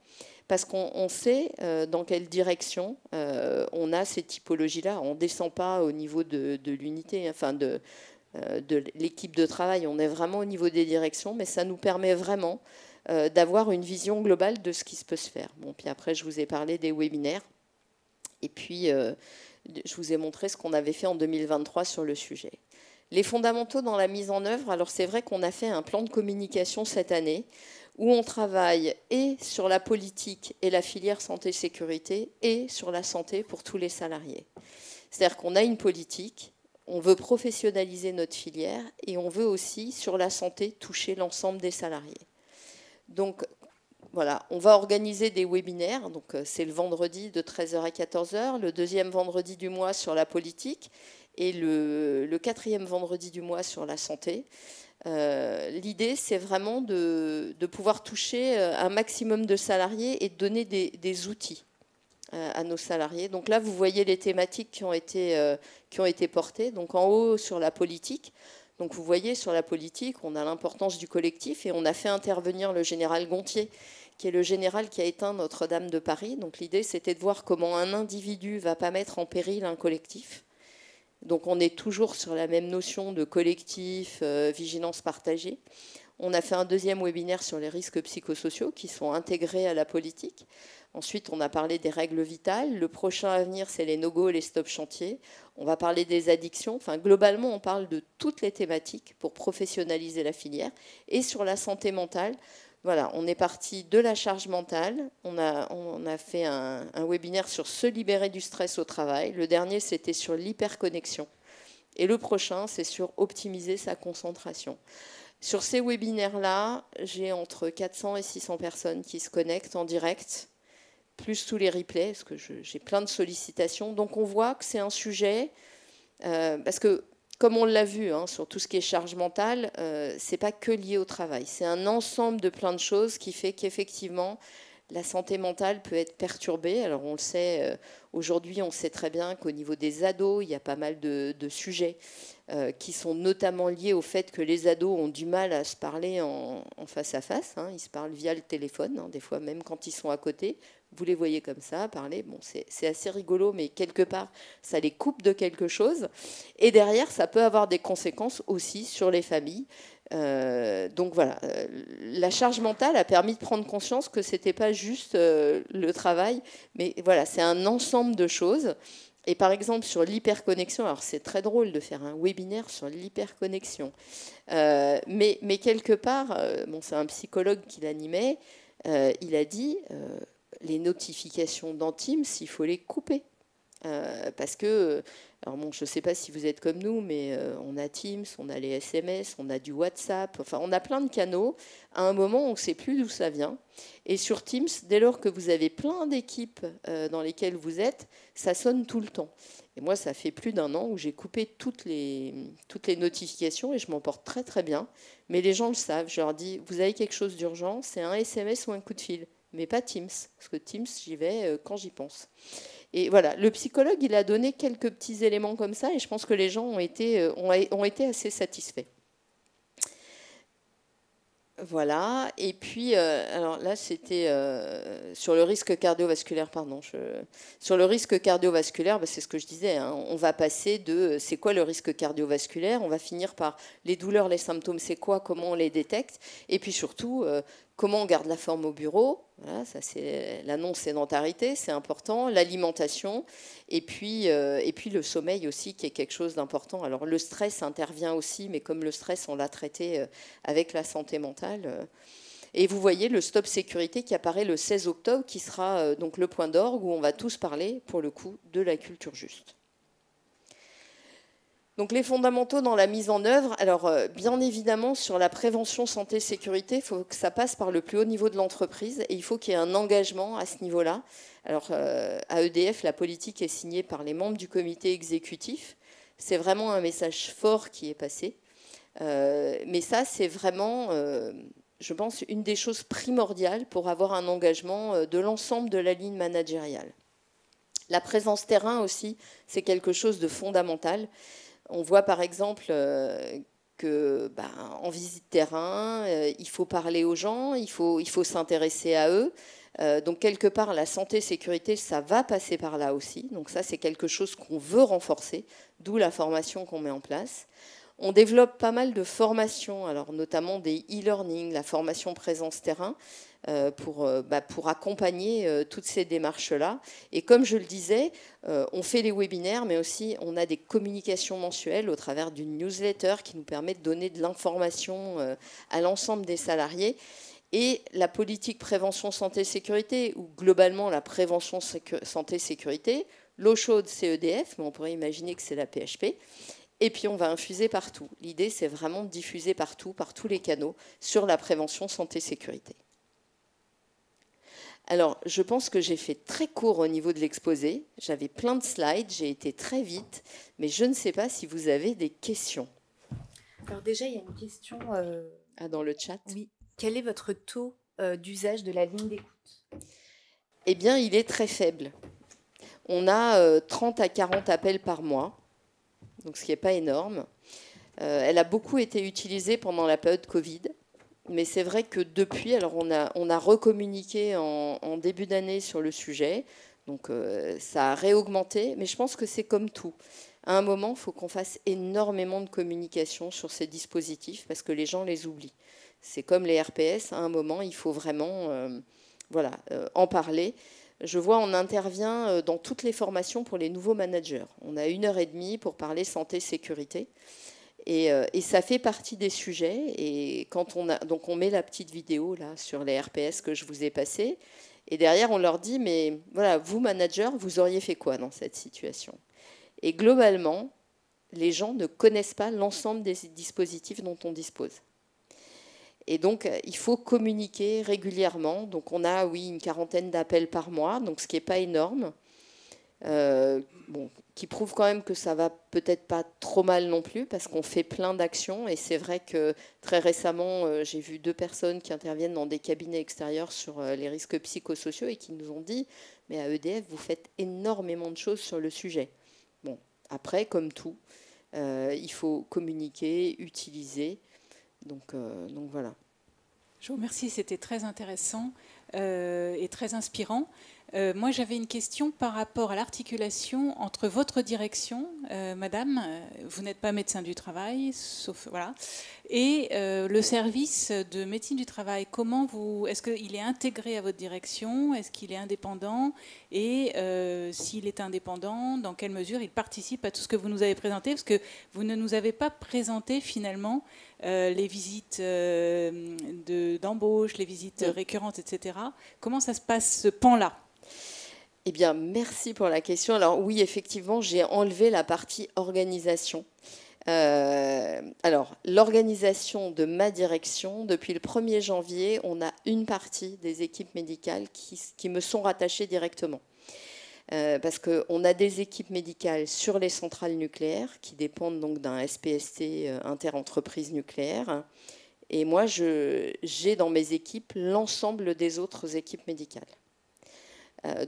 parce qu'on sait dans quelle direction on a ces typologies-là. On ne descend pas au niveau de l'unité, enfin de l'équipe de travail, on est vraiment au niveau des directions, mais ça nous permet vraiment d'avoir une vision globale de ce qui peut se faire. Bon, puis après, je vous ai parlé des webinaires, et puis je vous ai montré ce qu'on avait fait en 2023 sur le sujet. Les fondamentaux dans la mise en œuvre, alors c'est vrai qu'on a fait un plan de communication cette année, où on travaille et sur la politique et la filière santé-sécurité, et sur la santé pour tous les salariés. C'est-à-dire qu'on a une politique, on veut professionnaliser notre filière, et on veut aussi, sur la santé, toucher l'ensemble des salariés. Donc, voilà, on va organiser des webinaires, donc c'est le vendredi de 13h à 14h, le deuxième vendredi du mois sur la politique, et le quatrième vendredi du mois sur la santé. L'idée, c'est vraiment de pouvoir toucher un maximum de salariés et de donner des outils à nos salariés. Donc là, vous voyez les thématiques qui ont été portées. Donc en haut, sur la politique. Donc vous voyez, sur la politique, on a l'importance du collectif et on a fait intervenir le général Gontier, qui est le général qui a éteint Notre-Dame de Paris. Donc l'idée, c'était de voir comment un individu ne va pas mettre en péril un collectif. Donc on est toujours sur la même notion de collectif, vigilance partagée. On a fait un deuxième webinaire sur les risques psychosociaux qui sont intégrés à la politique. Ensuite, on a parlé des règles vitales. Le prochain à venir, c'est les no-go et les stop chantiers. On va parler des addictions. Enfin, globalement, on parle de toutes les thématiques pour professionnaliser la filière. Et sur la santé mentale, voilà, on est parti de la charge mentale. On a fait un webinaire sur se libérer du stress au travail. Le dernier, c'était sur l'hyperconnexion. Et le prochain, c'est sur optimiser sa concentration. Sur ces webinaires-là, j'ai entre 400 et 600 personnes qui se connectent en direct, plus tous les replays, parce que j'ai plein de sollicitations. Donc on voit que c'est un sujet, parce que comme on l'a vu sur tout ce qui est charge mentale, c'est pas que lié au travail. C'est un ensemble de plein de choses qui fait qu'effectivement, la santé mentale peut être perturbée. Alors on le sait, aujourd'hui on sait très bien qu'au niveau des ados, il y a pas mal de sujets qui sont notamment liés au fait que les ados ont du mal à se parler en face à face. Ils se parlent via le téléphone, des fois même quand ils sont à côté. Vous les voyez comme ça, parler. Bon, c'est assez rigolo, mais quelque part, ça les coupe de quelque chose. Et derrière, ça peut avoir des conséquences aussi sur les familles. Donc voilà, la charge mentale a permis de prendre conscience que ce n'était pas juste le travail, mais voilà, c'est un ensemble de choses. Et par exemple, sur l'hyperconnexion, alors c'est très drôle de faire un webinaire sur l'hyperconnexion, mais quelque part, bon, c'est un psychologue qui l'animait, il a dit les notifications dans Teams, il faut les couper. Parce que, alors bon, je ne sais pas si vous êtes comme nous, mais on a Teams, on a les SMS, on a du WhatsApp, enfin on a plein de canaux. À un moment, on ne sait plus d'où ça vient. Et sur Teams, dès lors que vous avez plein d'équipes dans lesquelles vous êtes, ça sonne tout le temps. Et moi, ça fait plus d'1 an où j'ai coupé toutes les notifications et je m'en porte très très bien. Mais les gens le savent. Je leur dis, vous avez quelque chose d'urgent, c'est un SMS ou un coup de fil. Mais pas Teams, parce que Teams, j'y vais quand j'y pense. Et voilà, le psychologue, il a donné quelques petits éléments comme ça, et je pense que les gens ont été assez satisfaits. Voilà, et puis, alors là, c'était sur le risque cardiovasculaire, pardon. Sur le risque cardiovasculaire, c'est ce que je disais, on va passer de c'est quoi le risque cardiovasculaire, on va finir par les douleurs, les symptômes, c'est quoi, comment on les détecte, et puis surtout, comment on garde la forme au bureau. Voilà, ça c'est la non-sédentarité, c'est important, l'alimentation, et puis le sommeil aussi, qui est quelque chose d'important. Alors le stress intervient aussi, mais comme le stress, on l'a traité avec la santé mentale. Et vous voyez le stop sécurité qui apparaît le 16 octobre, qui sera donc le point d'orgue, où on va tous parler, pour le coup, de la culture juste. Donc les fondamentaux dans la mise en œuvre, alors bien évidemment sur la prévention santé-sécurité, il faut que ça passe par le plus haut niveau de l'entreprise et il faut qu'il y ait un engagement à ce niveau-là. Alors à EDF, la politique est signée par les membres du comité exécutif. C'est vraiment un message fort qui est passé. Mais ça, c'est vraiment je pense, une des choses primordiales pour avoir un engagement de l'ensemble de la ligne managériale. La présence terrain aussi, c'est quelque chose de fondamental. On voit par exemple que, en visite terrain, il faut parler aux gens, il faut s'intéresser à eux. Donc quelque part, la santé-sécurité, ça va passer par là aussi. Donc ça, c'est quelque chose qu'on veut renforcer, d'où la formation qu'on met en place. On développe pas mal de formations, alors notamment des e-learning, la formation présence terrain, pour accompagner toutes ces démarches-là. Et comme je le disais, on fait les webinaires, mais aussi on a des communications mensuelles au travers d'une newsletter qui nous permet de donner de l'information à l'ensemble des salariés. Et la politique prévention santé-sécurité, ou globalement la prévention santé-sécurité, l'eau chaude, c'est EDF, mais on pourrait imaginer que c'est la PHP. Et puis on va infuser partout. L'idée, c'est vraiment de diffuser partout, par tous les canaux, sur la prévention santé-sécurité. Alors, je pense que j'ai fait très court au niveau de l'exposé. J'avais plein de slides, j'ai été très vite, mais je ne sais pas si vous avez des questions. Alors déjà, il y a une question... dans le chat. Oui. Quel est votre taux d'usage de la ligne d'écoute? Eh bien, il est très faible. On a 30 à 40 appels par mois, donc ce qui n'est pas énorme. Elle a beaucoup été utilisée pendant la période Covid. Mais c'est vrai que depuis, alors on a recommuniqué en début d'année sur le sujet, donc ça a réaugmenté, mais je pense que c'est comme tout. À un moment, il faut qu'on fasse énormément de communication sur ces dispositifs parce que les gens les oublient. C'est comme les RPS, à un moment, il faut vraiment en parler. Je vois, on intervient dans toutes les formations pour les nouveaux managers. On a 1h30 pour parler santé-sécurité. Et ça fait partie des sujets. Et quand on met la petite vidéo là sur les RPS que je vous ai passée, et derrière on leur dit mais voilà, vous manager, vous auriez fait quoi dans cette situation? Et globalement, les gens ne connaissent pas l'ensemble des dispositifs dont on dispose. Et donc il faut communiquer régulièrement. Donc on a une 40aine d'appels par mois, donc ce qui n'est pas énorme. Qui prouve quand même que ça va peut-être pas trop mal non plus parce qu'on fait plein d'actions et c'est vrai que très récemment j'ai vu 2 personnes qui interviennent dans des cabinets extérieurs sur les risques psychosociaux et qui nous ont dit mais à EDF vous faites énormément de choses sur le sujet. Bon, après comme tout il faut communiquer, utiliser, donc voilà. Je vous remercie, c'était très intéressant et très inspirant. Moi, j'avais une question par rapport à l'articulation entre votre direction, madame, vous n'êtes pas médecin du travail, sauf voilà, et le service de médecine du travail. Est-ce qu'il est intégré à votre direction? Est-ce qu'il est indépendant? Et s'il est indépendant, dans quelle mesure il participe à tout ce que vous nous avez présenté? Parce que vous ne nous avez pas présenté finalement les visites d'embauche, les visites récurrentes, etc. Comment ça se passe, ce pan-là? Eh bien, merci pour la question. Alors oui, effectivement, j'ai enlevé la partie organisation. Alors, l'organisation de ma direction, depuis le 1er janvier, on a une partie des équipes médicales qui me sont rattachées directement. Parce qu'on a des équipes médicales sur les centrales nucléaires qui dépendent donc d'un SPST interentreprise nucléaire. Et moi, j'ai dans mes équipes l'ensemble des autres équipes médicales.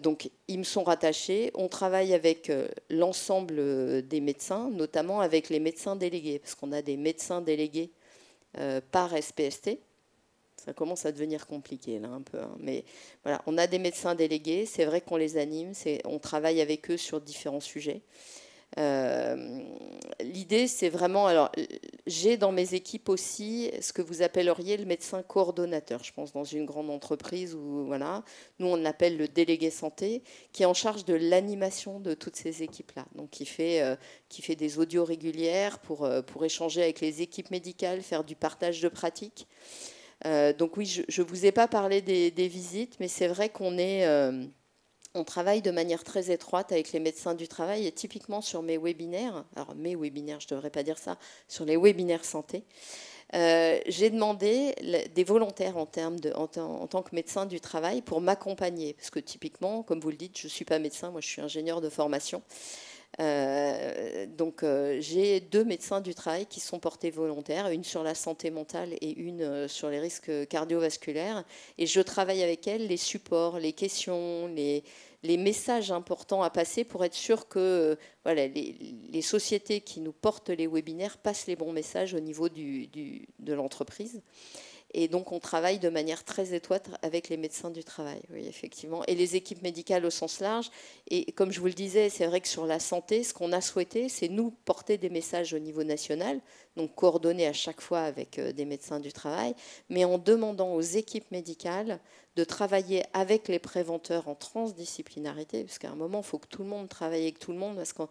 Donc, ils me sont rattachés. On travaille avec l'ensemble des médecins, notamment avec les médecins délégués, parce qu'on a des médecins délégués par SPST. Ça commence à devenir compliqué, là, un peu. Hein. Mais voilà, on a des médecins délégués. C'est vrai qu'on les anime. On travaille avec eux sur différents sujets. L'idée, c'est vraiment... Alors, j'ai dans mes équipes aussi ce que vous appelleriez le médecin coordonnateur. Je pense dans une grande entreprise où, voilà, nous, on l'appelle le délégué santé, qui est en charge de l'animation de toutes ces équipes-là. Donc, qui fait des audios régulières pour échanger avec les équipes médicales, faire du partage de pratiques. Donc oui, je ne vous ai pas parlé des visites, mais c'est vrai on travaille de manière très étroite avec les médecins du travail et typiquement sur mes webinaires, alors mes webinaires, je ne devrais pas dire ça, sur les webinaires santé, j'ai demandé des volontaires en tant que médecin du travail pour m'accompagner. Parce que typiquement, comme vous le dites, je ne suis pas médecin, moi je suis ingénieur de formation. Donc j'ai 2 médecins du travail qui sont portés volontaires, une sur la santé mentale et une sur les risques cardiovasculaires. Et je travaille avec elles les supports, les questions, les messages importants à passer pour être sûr que voilà, les sociétés qui nous portent les webinaires passent les bons messages au niveau de l'entreprise. Et donc, on travaille de manière très étroite avec les médecins du travail, oui, effectivement, et les équipes médicales au sens large. Et comme je vous le disais, c'est vrai que sur la santé, ce qu'on a souhaité, c'est nous porter des messages au niveau national, donc coordonnés à chaque fois avec des médecins du travail, mais en demandant aux équipes médicales de travailler avec les préventeurs en transdisciplinarité, parce qu'à un moment, il faut que tout le monde travaille avec tout le monde, parce que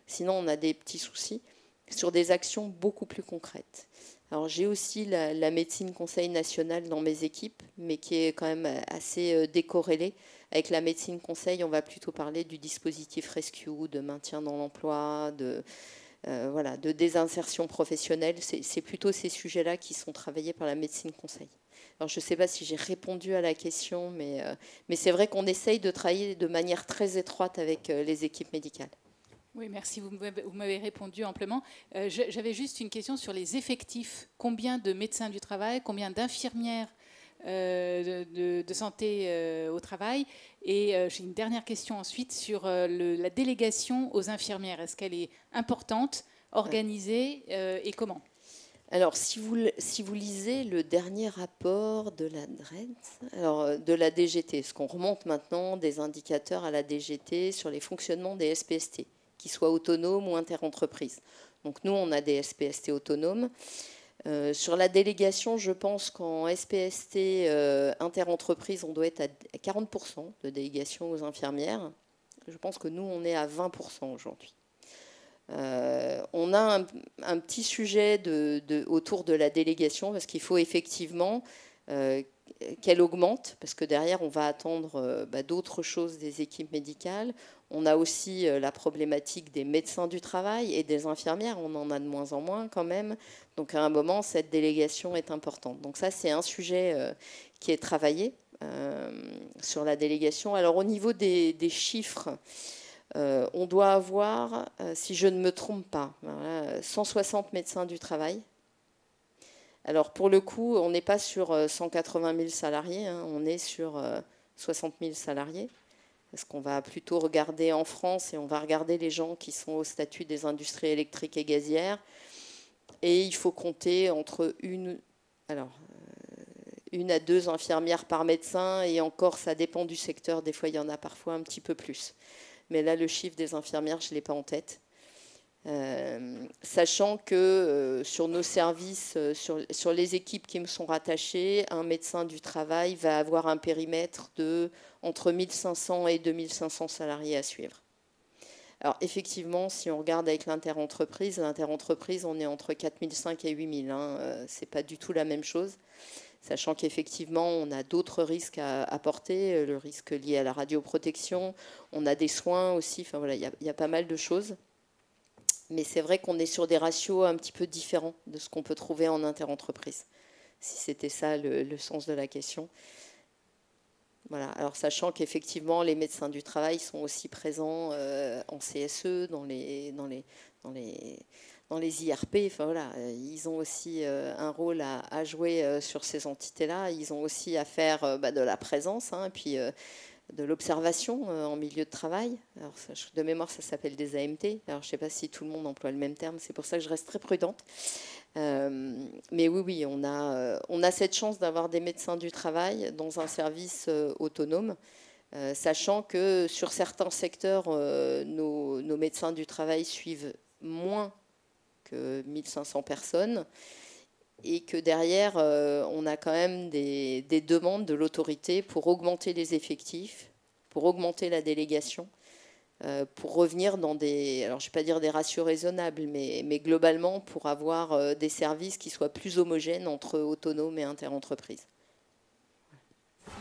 sinon, on a des petits soucis, sur des actions beaucoup plus concrètes. Alors j'ai aussi la médecine conseil nationale dans mes équipes, mais qui est quand même assez décorrélée. Avec la médecine conseil, on va plutôt parler du dispositif Rescue, de maintien dans l'emploi, voilà, de désinsertion professionnelle. C'est plutôt ces sujets-là qui sont travaillés par la médecine conseil. Alors je ne sais pas si j'ai répondu à la question, mais c'est vrai qu'on essaye de travailler de manière très étroite avec les équipes médicales. Oui, merci, vous m'avez répondu amplement. J'avais juste une question sur les effectifs. Combien de médecins du travail, combien d'infirmières de santé au travail? Et j'ai une dernière question ensuite sur la délégation aux infirmières. Est-ce qu'elle est importante, organisée et comment? Alors, si vous lisez le dernier rapport de la DRED, alors de la DGT, parce qu'on remonte maintenant des indicateurs à la DGT sur les fonctionnements des SPST, qui soient autonomes ou interentreprises. Donc nous, on a des SPST autonomes. Sur la délégation, je pense qu'en SPST interentreprises, on doit être à 40% de délégation aux infirmières. Je pense que nous, on est à 20% aujourd'hui. On a un petit sujet autour de la délégation, parce qu'il faut effectivement qu'elle augmente, parce que derrière, on va attendre d'autres choses des équipes médicales. On a aussi la problématique des médecins du travail et des infirmières. On en a de moins en moins quand même. Donc à un moment, cette délégation est importante. Donc ça, c'est un sujet qui est travaillé sur la délégation. Alors au niveau des chiffres, on doit avoir, si je ne me trompe pas, 160 médecins du travail. Alors pour le coup, on n'est pas sur 180 000 salariés, hein, on est sur 60 000 salariés. Parce qu'on va plutôt regarder en France et on va regarder les gens qui sont au statut des industries électriques et gazières. Et il faut compter entre une à 2 infirmières par médecin. Et encore, ça dépend du secteur. Des fois, il y en a parfois un petit peu plus. Mais là, le chiffre des infirmières, je ne l'ai pas en tête. Sachant que sur nos services, sur les équipes qui me sont rattachées, un médecin du travail va avoir un périmètre de entre 1500 et 2500 salariés à suivre. Alors effectivement, si on regarde avec l'interentreprise, on est entre 4500 et 8000. Hein, c'est pas du tout la même chose. Sachant qu'effectivement, on a d'autres risques à apporter, le risque lié à la radioprotection, on a des soins aussi, enfin voilà, il y a pas mal de choses. Mais c'est vrai qu'on est sur des ratios un petit peu différents de ce qu'on peut trouver en interentreprise, si c'était ça le sens de la question. Voilà. Alors sachant qu'effectivement, les médecins du travail sont aussi présents en CSE, dans les IRP. Enfin, voilà, ils ont aussi un rôle à jouer sur ces entités-là. Ils ont aussi à faire de la présence, hein, puis de l'observation en milieu de travail. Alors, de mémoire, ça s'appelle des AMT. Alors, je ne sais pas si tout le monde emploie le même terme. C'est pour ça que je reste très prudente. Mais oui, on a cette chance d'avoir des médecins du travail dans un service autonome, sachant que sur certains secteurs, nos médecins du travail suivent moins que 1500 personnes. Et que derrière, on a quand même des demandes de l'autorité pour augmenter les effectifs, pour augmenter la délégation, pour revenir dans des, alors je ne vais pas dire des ratios raisonnables, mais globalement pour avoir des services qui soient plus homogènes entre autonomes et interentreprises.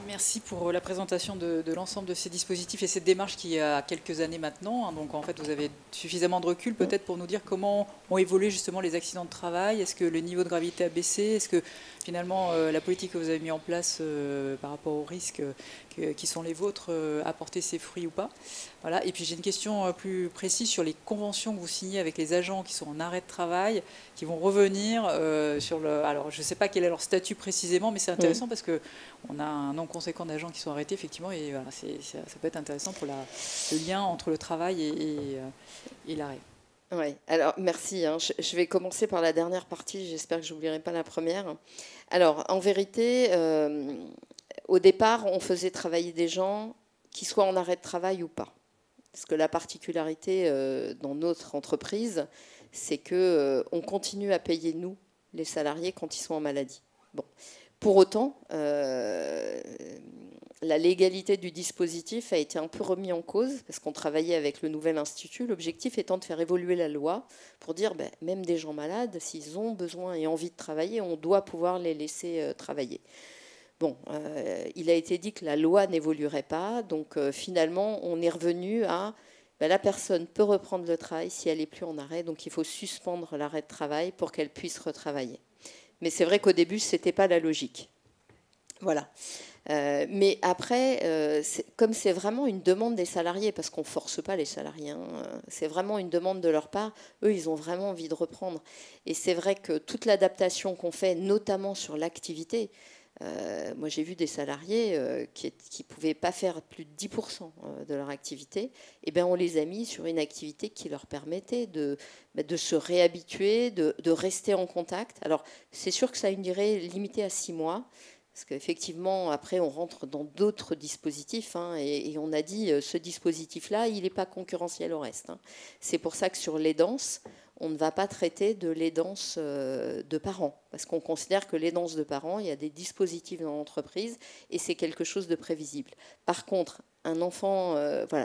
Merci pour la présentation de l'ensemble de ces dispositifs et cette démarche qui a quelques années maintenant. Donc en fait, vous avez suffisamment de recul peut-être pour nous dire comment ont évolué justement les accidents de travail. Est-ce que le niveau de gravité a baissé? Est-ce que finalement la politique que vous avez mise en place par rapport aux risques qui sont les vôtres a porté ses fruits ou pas? Voilà. Et puis j'ai une question plus précise sur les conventions que vous signez avec les agents qui sont en arrêt de travail, qui vont revenir sur le... Alors je ne sais pas quel est leur statut précisément, mais c'est intéressant parce qu'on a un nombre conséquent d'agents qui sont arrêtés, effectivement, et voilà, ça peut être intéressant pour le lien entre le travail et l'arrêt. Oui, alors merci. Je vais commencer par la dernière partie, j'espère que je n'oublierai pas la première. Alors, en vérité, au départ, on faisait travailler des gens qui soient en arrêt de travail ou pas. Parce que la particularité dans notre entreprise, c'est qu'on continue à payer, nous, les salariés, quand ils sont en maladie. Bon. Pour autant, la légalité du dispositif a été un peu remise en cause parce qu'on travaillait avec le nouvel institut, l'objectif étant de faire évoluer la loi pour dire même des gens malades, s'ils ont besoin et envie de travailler, on doit pouvoir les laisser travailler. Bon, il a été dit que la loi n'évoluerait pas, donc finalement on est revenu à la personne peut reprendre le travail si elle n'est plus en arrêt, donc il faut suspendre l'arrêt de travail pour qu'elle puisse retravailler. Mais c'est vrai qu'au début, ce n'était pas la logique. Voilà. Mais après, comme c'est vraiment une demande des salariés, parce qu'on ne force pas les salariés, c'est vraiment une demande de leur part, eux, ils ont vraiment envie de reprendre. Et c'est vrai que toute l'adaptation qu'on fait, notamment sur l'activité, moi j'ai vu des salariés qui ne pouvaient pas faire plus de 10% de leur activité, et bien on les a mis sur une activité qui leur permettait de se réhabituer, de rester en contact. Alors c'est sûr que ça a une durée limitée à 6 mois, parce qu'effectivement, après, on rentre dans d'autres dispositifs, et on a dit, ce dispositif-là, il n'est pas concurrentiel au reste. C'est pour ça que sur l'aidance, on ne va pas traiter de l'aidance de parents, parce qu'on considère que l'aidance de parents, il y a des dispositifs dans l'entreprise, et c'est quelque chose de prévisible. Par contre, un enfant,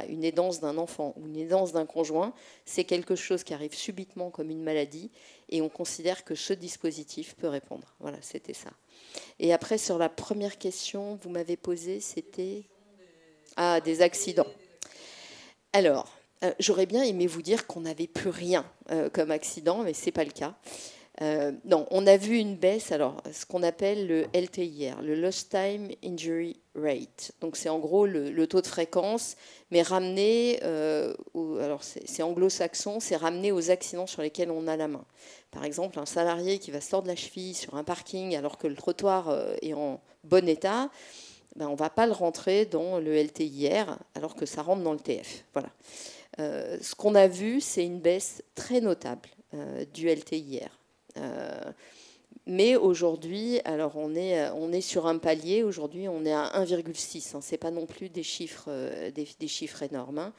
une aidance d'un enfant ou une aidance d'un conjoint, c'est quelque chose qui arrive subitement comme une maladie, et on considère que ce dispositif peut répondre. Voilà, c'était ça. Et après, sur la première question, vous m'avez posée, c'était des accidents. Alors, j'aurais bien aimé vous dire qu'on n'avait plus rien comme accident, mais ce n'est pas le cas. Non, on a vu une baisse, alors ce qu'on appelle le LTIR, le Lost Time Injury Rate. Donc c'est en gros le taux de fréquence, mais ramené, alors c'est anglo-saxon, c'est ramené aux accidents sur lesquels on a la main. Par exemple, un salarié qui va se tordre la cheville sur un parking alors que le trottoir est en bon état, on ne va pas le rentrer dans le LTIR alors que ça rentre dans le TF. Voilà. Ce qu'on a vu, c'est une baisse très notable du LTIR. Mais aujourd'hui, alors on est sur un palier. Aujourd'hui, on est à 1,6. C'est pas non plus des chiffres énormes.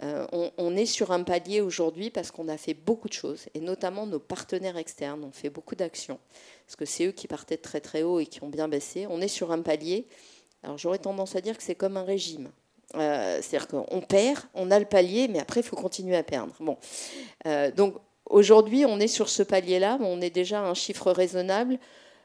On est sur un palier aujourd'hui parce qu'on a fait beaucoup de choses, et notamment nos partenaires externes ont fait beaucoup d'actions, parce que c'est eux qui partaient de très très haut et qui ont bien baissé. On est sur un palier. Alors j'aurais tendance à dire que c'est comme un régime. C'est-à-dire qu'on perd, on a le palier, mais après il faut continuer à perdre. Bon, donc aujourd'hui, on est sur ce palier-là, mais on est déjà à un chiffre raisonnable.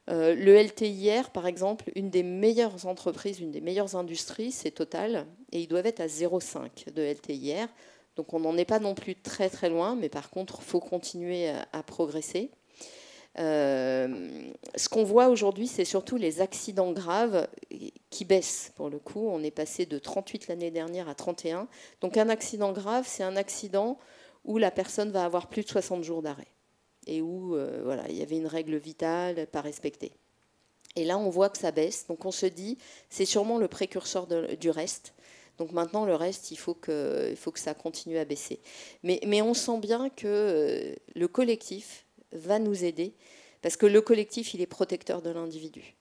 Le LTIR, par exemple, une des meilleures entreprises, une des meilleures industries, c'est Total, et ils doivent être à 0,5 de LTIR. Donc on n'en est pas non plus très très loin, mais par contre, il faut continuer à progresser. Ce qu'on voit aujourd'hui, c'est surtout les accidents graves qui baissent. Pour le coup, on est passé de 38 l'année dernière à 31. Donc un accident grave, c'est un accident où la personne va avoir plus de 60 jours d'arrêt et où il y avait une règle vitale pas respectée. Et là, on voit que ça baisse. Donc on se dit, c'est sûrement le précurseur du reste. Donc maintenant, le reste, il faut que ça continue à baisser. Mais on sent bien que le collectif va nous aider, parce que le collectif, il est protecteur de l'individu.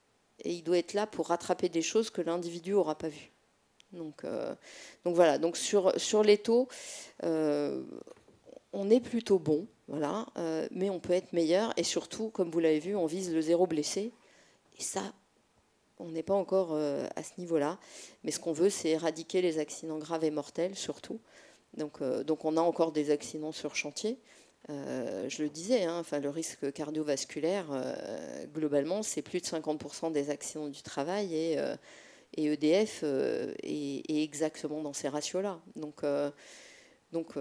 Et il doit être là pour rattraper des choses que l'individu n'aura pas vues. Donc voilà, donc sur les taux, on est plutôt bon, voilà, mais on peut être meilleur. Et surtout, comme vous l'avez vu, on vise le 0 blessé. Et ça, on n'est pas encore à ce niveau-là. Mais ce qu'on veut, c'est éradiquer les accidents graves et mortels, surtout. Donc on a encore des accidents sur chantier. Je le disais, le risque cardiovasculaire, globalement, c'est plus de 50% des accidents du travail. Et EDF est exactement dans ces ratios-là. Donc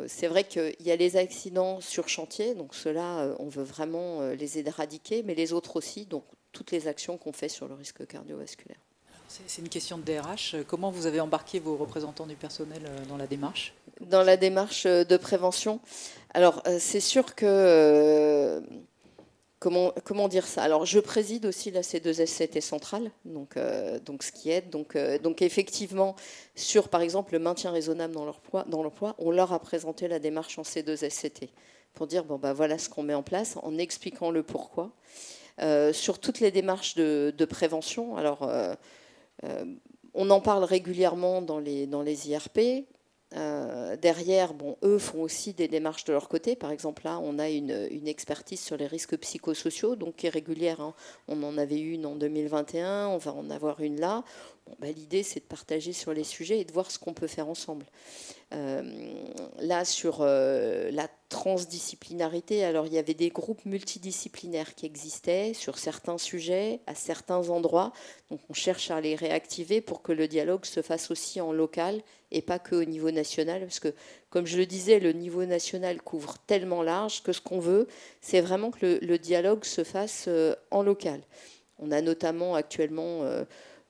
c'est vrai qu'il y a les accidents sur chantier, donc ceux-là, on veut vraiment les éradiquer, mais les autres aussi, donc toutes les actions qu'on fait sur le risque cardiovasculaire. C'est une question de DRH. Comment vous avez embarqué vos représentants du personnel dans la démarche? Dans la démarche de prévention. Alors, c'est sûr que... Comment dire ça? Alors, je préside aussi la C2SCT centrale, donc ce qui aide. Donc effectivement, sur, par exemple, le maintien raisonnable dans l'emploi, on leur a présenté la démarche en C2SCT pour dire, bon, bah, voilà ce qu'on met en place, en expliquant le pourquoi. Sur toutes les démarches de prévention, alors... on en parle régulièrement dans les IRP. Derrière, bon, eux font aussi des démarches de leur côté. Par exemple, là, on a une expertise sur les risques psychosociaux, donc qui est régulière. Hein. On en avait une en 2021, on va en avoir une là. Bon, bah, l'idée, c'est de partager sur les sujets et de voir ce qu'on peut faire ensemble. Là, sur la transdisciplinarité, alors il y avait des groupes multidisciplinaires qui existaient sur certains sujets, à certains endroits. Donc on cherche à les réactiver pour que le dialogue se fasse aussi en local et pas qu'au niveau national. Parce que, comme je le disais, le niveau national couvre tellement large que ce qu'on veut, c'est vraiment que le dialogue se fasse en local. On a notamment actuellement...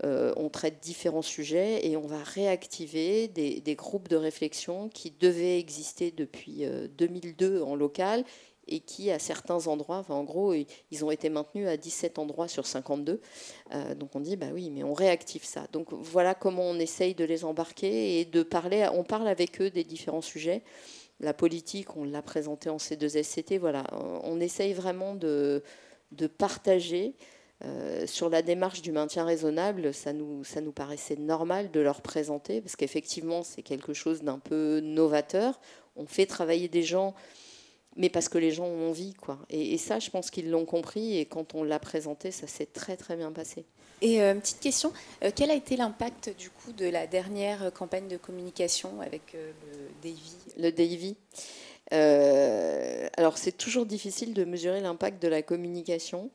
on traite différents sujets et on va réactiver des groupes de réflexion qui devaient exister depuis 2002 en local et qui, à certains endroits, enfin, en gros, ils ont été maintenus à 17 endroits sur 52. Donc on dit, bah oui, mais on réactive ça. Donc voilà comment on essaye de les embarquer et de parler. On parle avec eux des différents sujets. La politique, on l'a présenté en C2SCT. Voilà, on essaye vraiment de partager. Sur la démarche du maintien raisonnable, ça nous paraissait normal de leur présenter, parce qu'effectivement, c'est quelque chose d'un peu novateur. On fait travailler des gens, mais parce que les gens ont envie, quoi. Et ça, je pense qu'ils l'ont compris, et quand on l'a présenté, ça s'est très, très bien passé. Et petite question, quel a été l'impact, du coup, de la dernière campagne de communication avec le Davy? Le Davy. Alors, c'est toujours difficile de mesurer l'impact de la communication.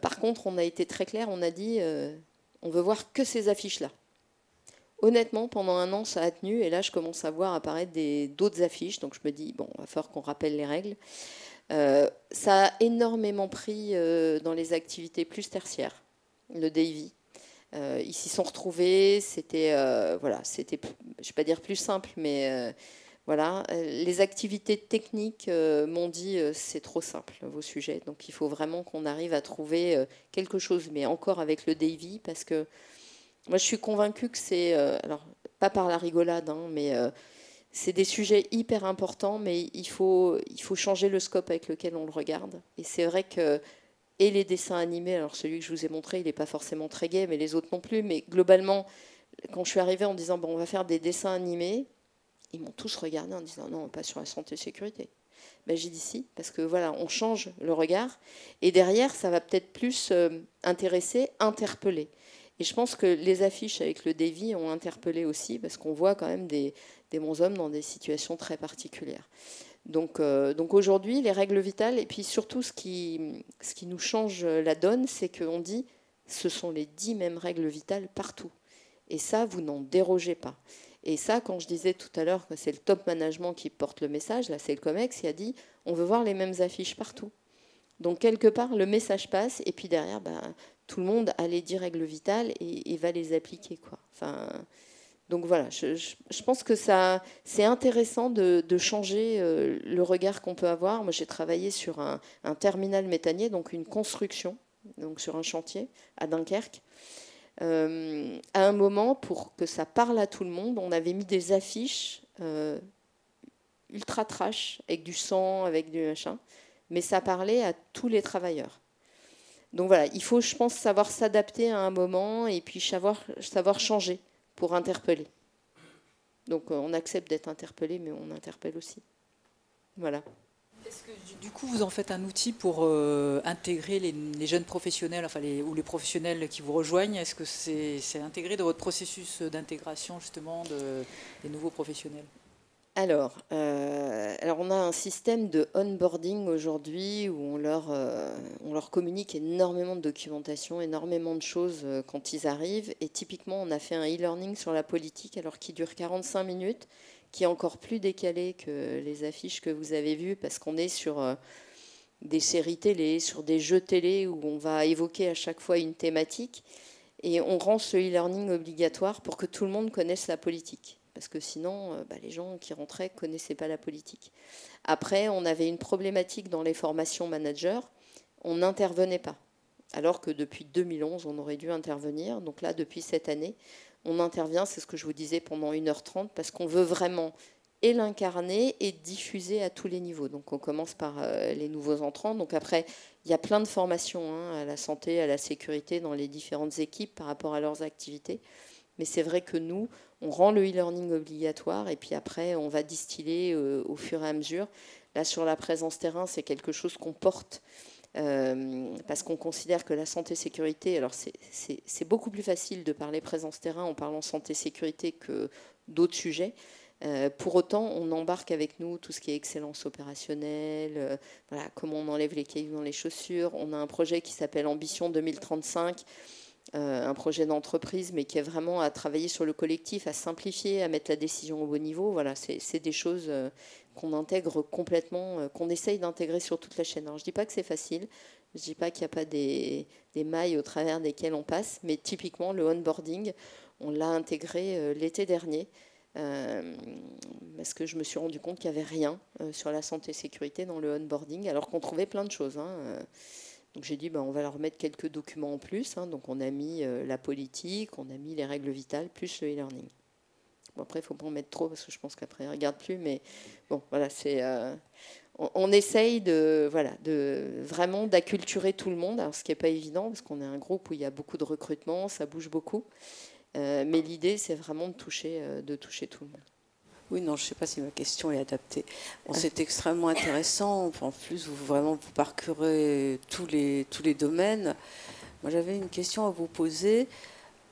Par contre, on a été très clair, on a dit on veut voir que ces affiches-là. Honnêtement, pendant un an, ça a tenu, et là, je commence à voir apparaître d'autres affiches, donc je me dis, bon, il va falloir qu'on rappelle les règles. Ça a énormément pris dans les activités plus tertiaires, le Davy. Ils s'y sont retrouvés, c'était, voilà, je ne vais pas dire plus simple, mais... Voilà, les activités techniques m'ont dit c'est trop simple vos sujets, donc il faut vraiment qu'on arrive à trouver quelque chose, mais encore avec le Davy, parce que moi je suis convaincue que c'est, alors pas par la rigolade, hein, mais c'est des sujets hyper importants, mais il faut changer le scope avec lequel on le regarde. Et c'est vrai que et les dessins animés, alors celui que je vous ai montré, il n'est pas forcément très gai, mais les autres non plus, mais globalement, quand je suis arrivée en disant bon, on va faire des dessins animés, ils m'ont tous regardé en disant non, pas sur la santé et sécurité. Ben, j'ai dit si, parce que voilà, on change le regard. Et derrière, ça va peut-être plus intéresser, interpeller. Et je pense que les affiches avec le Davy ont interpellé aussi, parce qu'on voit quand même des bonshommes dans des situations très particulières. Donc aujourd'hui, les règles vitales, et puis surtout ce qui nous change la donne, c'est qu'on dit ce sont les 10 mêmes règles vitales partout. Et ça, vous n'en dérogez pas. Et ça, quand je disais tout à l'heure que c'est le top management qui porte le message, là c'est le COMEX qui a dit on veut voir les mêmes affiches partout. Donc quelque part, le message passe, et puis derrière, tout le monde a les 10 règles vitales et va les appliquer, quoi. Enfin, donc voilà, je pense que c'est intéressant de changer le regard qu'on peut avoir. Moi, j'ai travaillé sur un terminal méthanier, donc une construction, donc sur un chantier à Dunkerque. À un moment, pour que ça parle à tout le monde, on avait mis des affiches ultra trash, avec du sang, avec du machin, mais ça parlait à tous les travailleurs. Donc voilà, il faut, je pense, savoir s'adapter à un moment et puis savoir changer pour interpeller. Donc on accepte d'être interpellé, mais on interpelle aussi. Voilà. Est-ce que du coup vous en faites un outil pour intégrer les jeunes professionnels, enfin ou les professionnels qui vous rejoignent? Est-ce que c'est intégré dans votre processus d'intégration justement des nouveaux professionnels? Alors, on a un système de onboarding aujourd'hui où on leur communique énormément de documentation, énormément de choses quand ils arrivent. Et typiquement, on a fait un e-learning sur la politique, alors qui dure 45 minutes, qui est encore plus décalé que les affiches que vous avez vues, parce qu'on est sur des séries télé, sur des jeux télé où on va évoquer à chaque fois une thématique. Et on rend ce e-learning obligatoire pour que tout le monde connaisse la politique. Parce que sinon, les gens qui rentraient ne connaissaient pas la politique. Après, on avait une problématique dans les formations managers. On n'intervenait pas. Alors que depuis 2011, on aurait dû intervenir. Donc là, depuis cette année, on intervient, c'est ce que je vous disais, pendant 1h30, parce qu'on veut vraiment et l'incarner et diffuser à tous les niveaux. Donc on commence par les nouveaux entrants. Donc après, il y a plein de formations à la santé, à la sécurité dans les différentes équipes par rapport à leurs activités. Mais c'est vrai que nous, on rend le e-learning obligatoire et puis après, on va distiller au fur et à mesure. Là, sur la présence terrain, c'est quelque chose qu'on porte parce qu'on considère que la santé-sécurité, alors c'est beaucoup plus facile de parler présence terrain en parlant santé-sécurité que d'autres sujets. Pour autant, on embarque avec nous tout ce qui est excellence opérationnelle, voilà, comment on enlève les cailloux dans les chaussures. On a un projet qui s'appelle Ambition 2035, un projet d'entreprise, mais qui est vraiment à travailler sur le collectif, à simplifier, à mettre la décision au bon niveau. Voilà, c'est des choses qu'on intègre complètement, qu'on essaye d'intégrer sur toute la chaîne. Alors, je ne dis pas que c'est facile, je ne dis pas qu'il n'y a pas des mailles au travers desquelles on passe, mais typiquement, le onboarding, on l'a intégré l'été dernier. Parce que je me suis rendu compte qu'il n'y avait rien sur la santé-sécurité dans le onboarding, alors qu'on trouvait plein de choses. Donc j'ai dit, on va leur mettre quelques documents en plus. Donc on a mis la politique, on a mis les règles vitales, plus le e-learning. Bon, après, il ne faut pas en mettre trop, parce que je pense qu'après, ils ne regardent plus. Mais bon, voilà, on essaye vraiment d'acculturer tout le monde, alors, ce qui n'est pas évident, parce qu'on est un groupe où il y a beaucoup de recrutement, ça bouge beaucoup. Mais l'idée, c'est vraiment de toucher tout le monde. Oui, non, je ne sais pas si ma question est adaptée. Bon, c'est extrêmement intéressant. En plus, vous parcourez tous les domaines. Moi, j'avais une question à vous poser.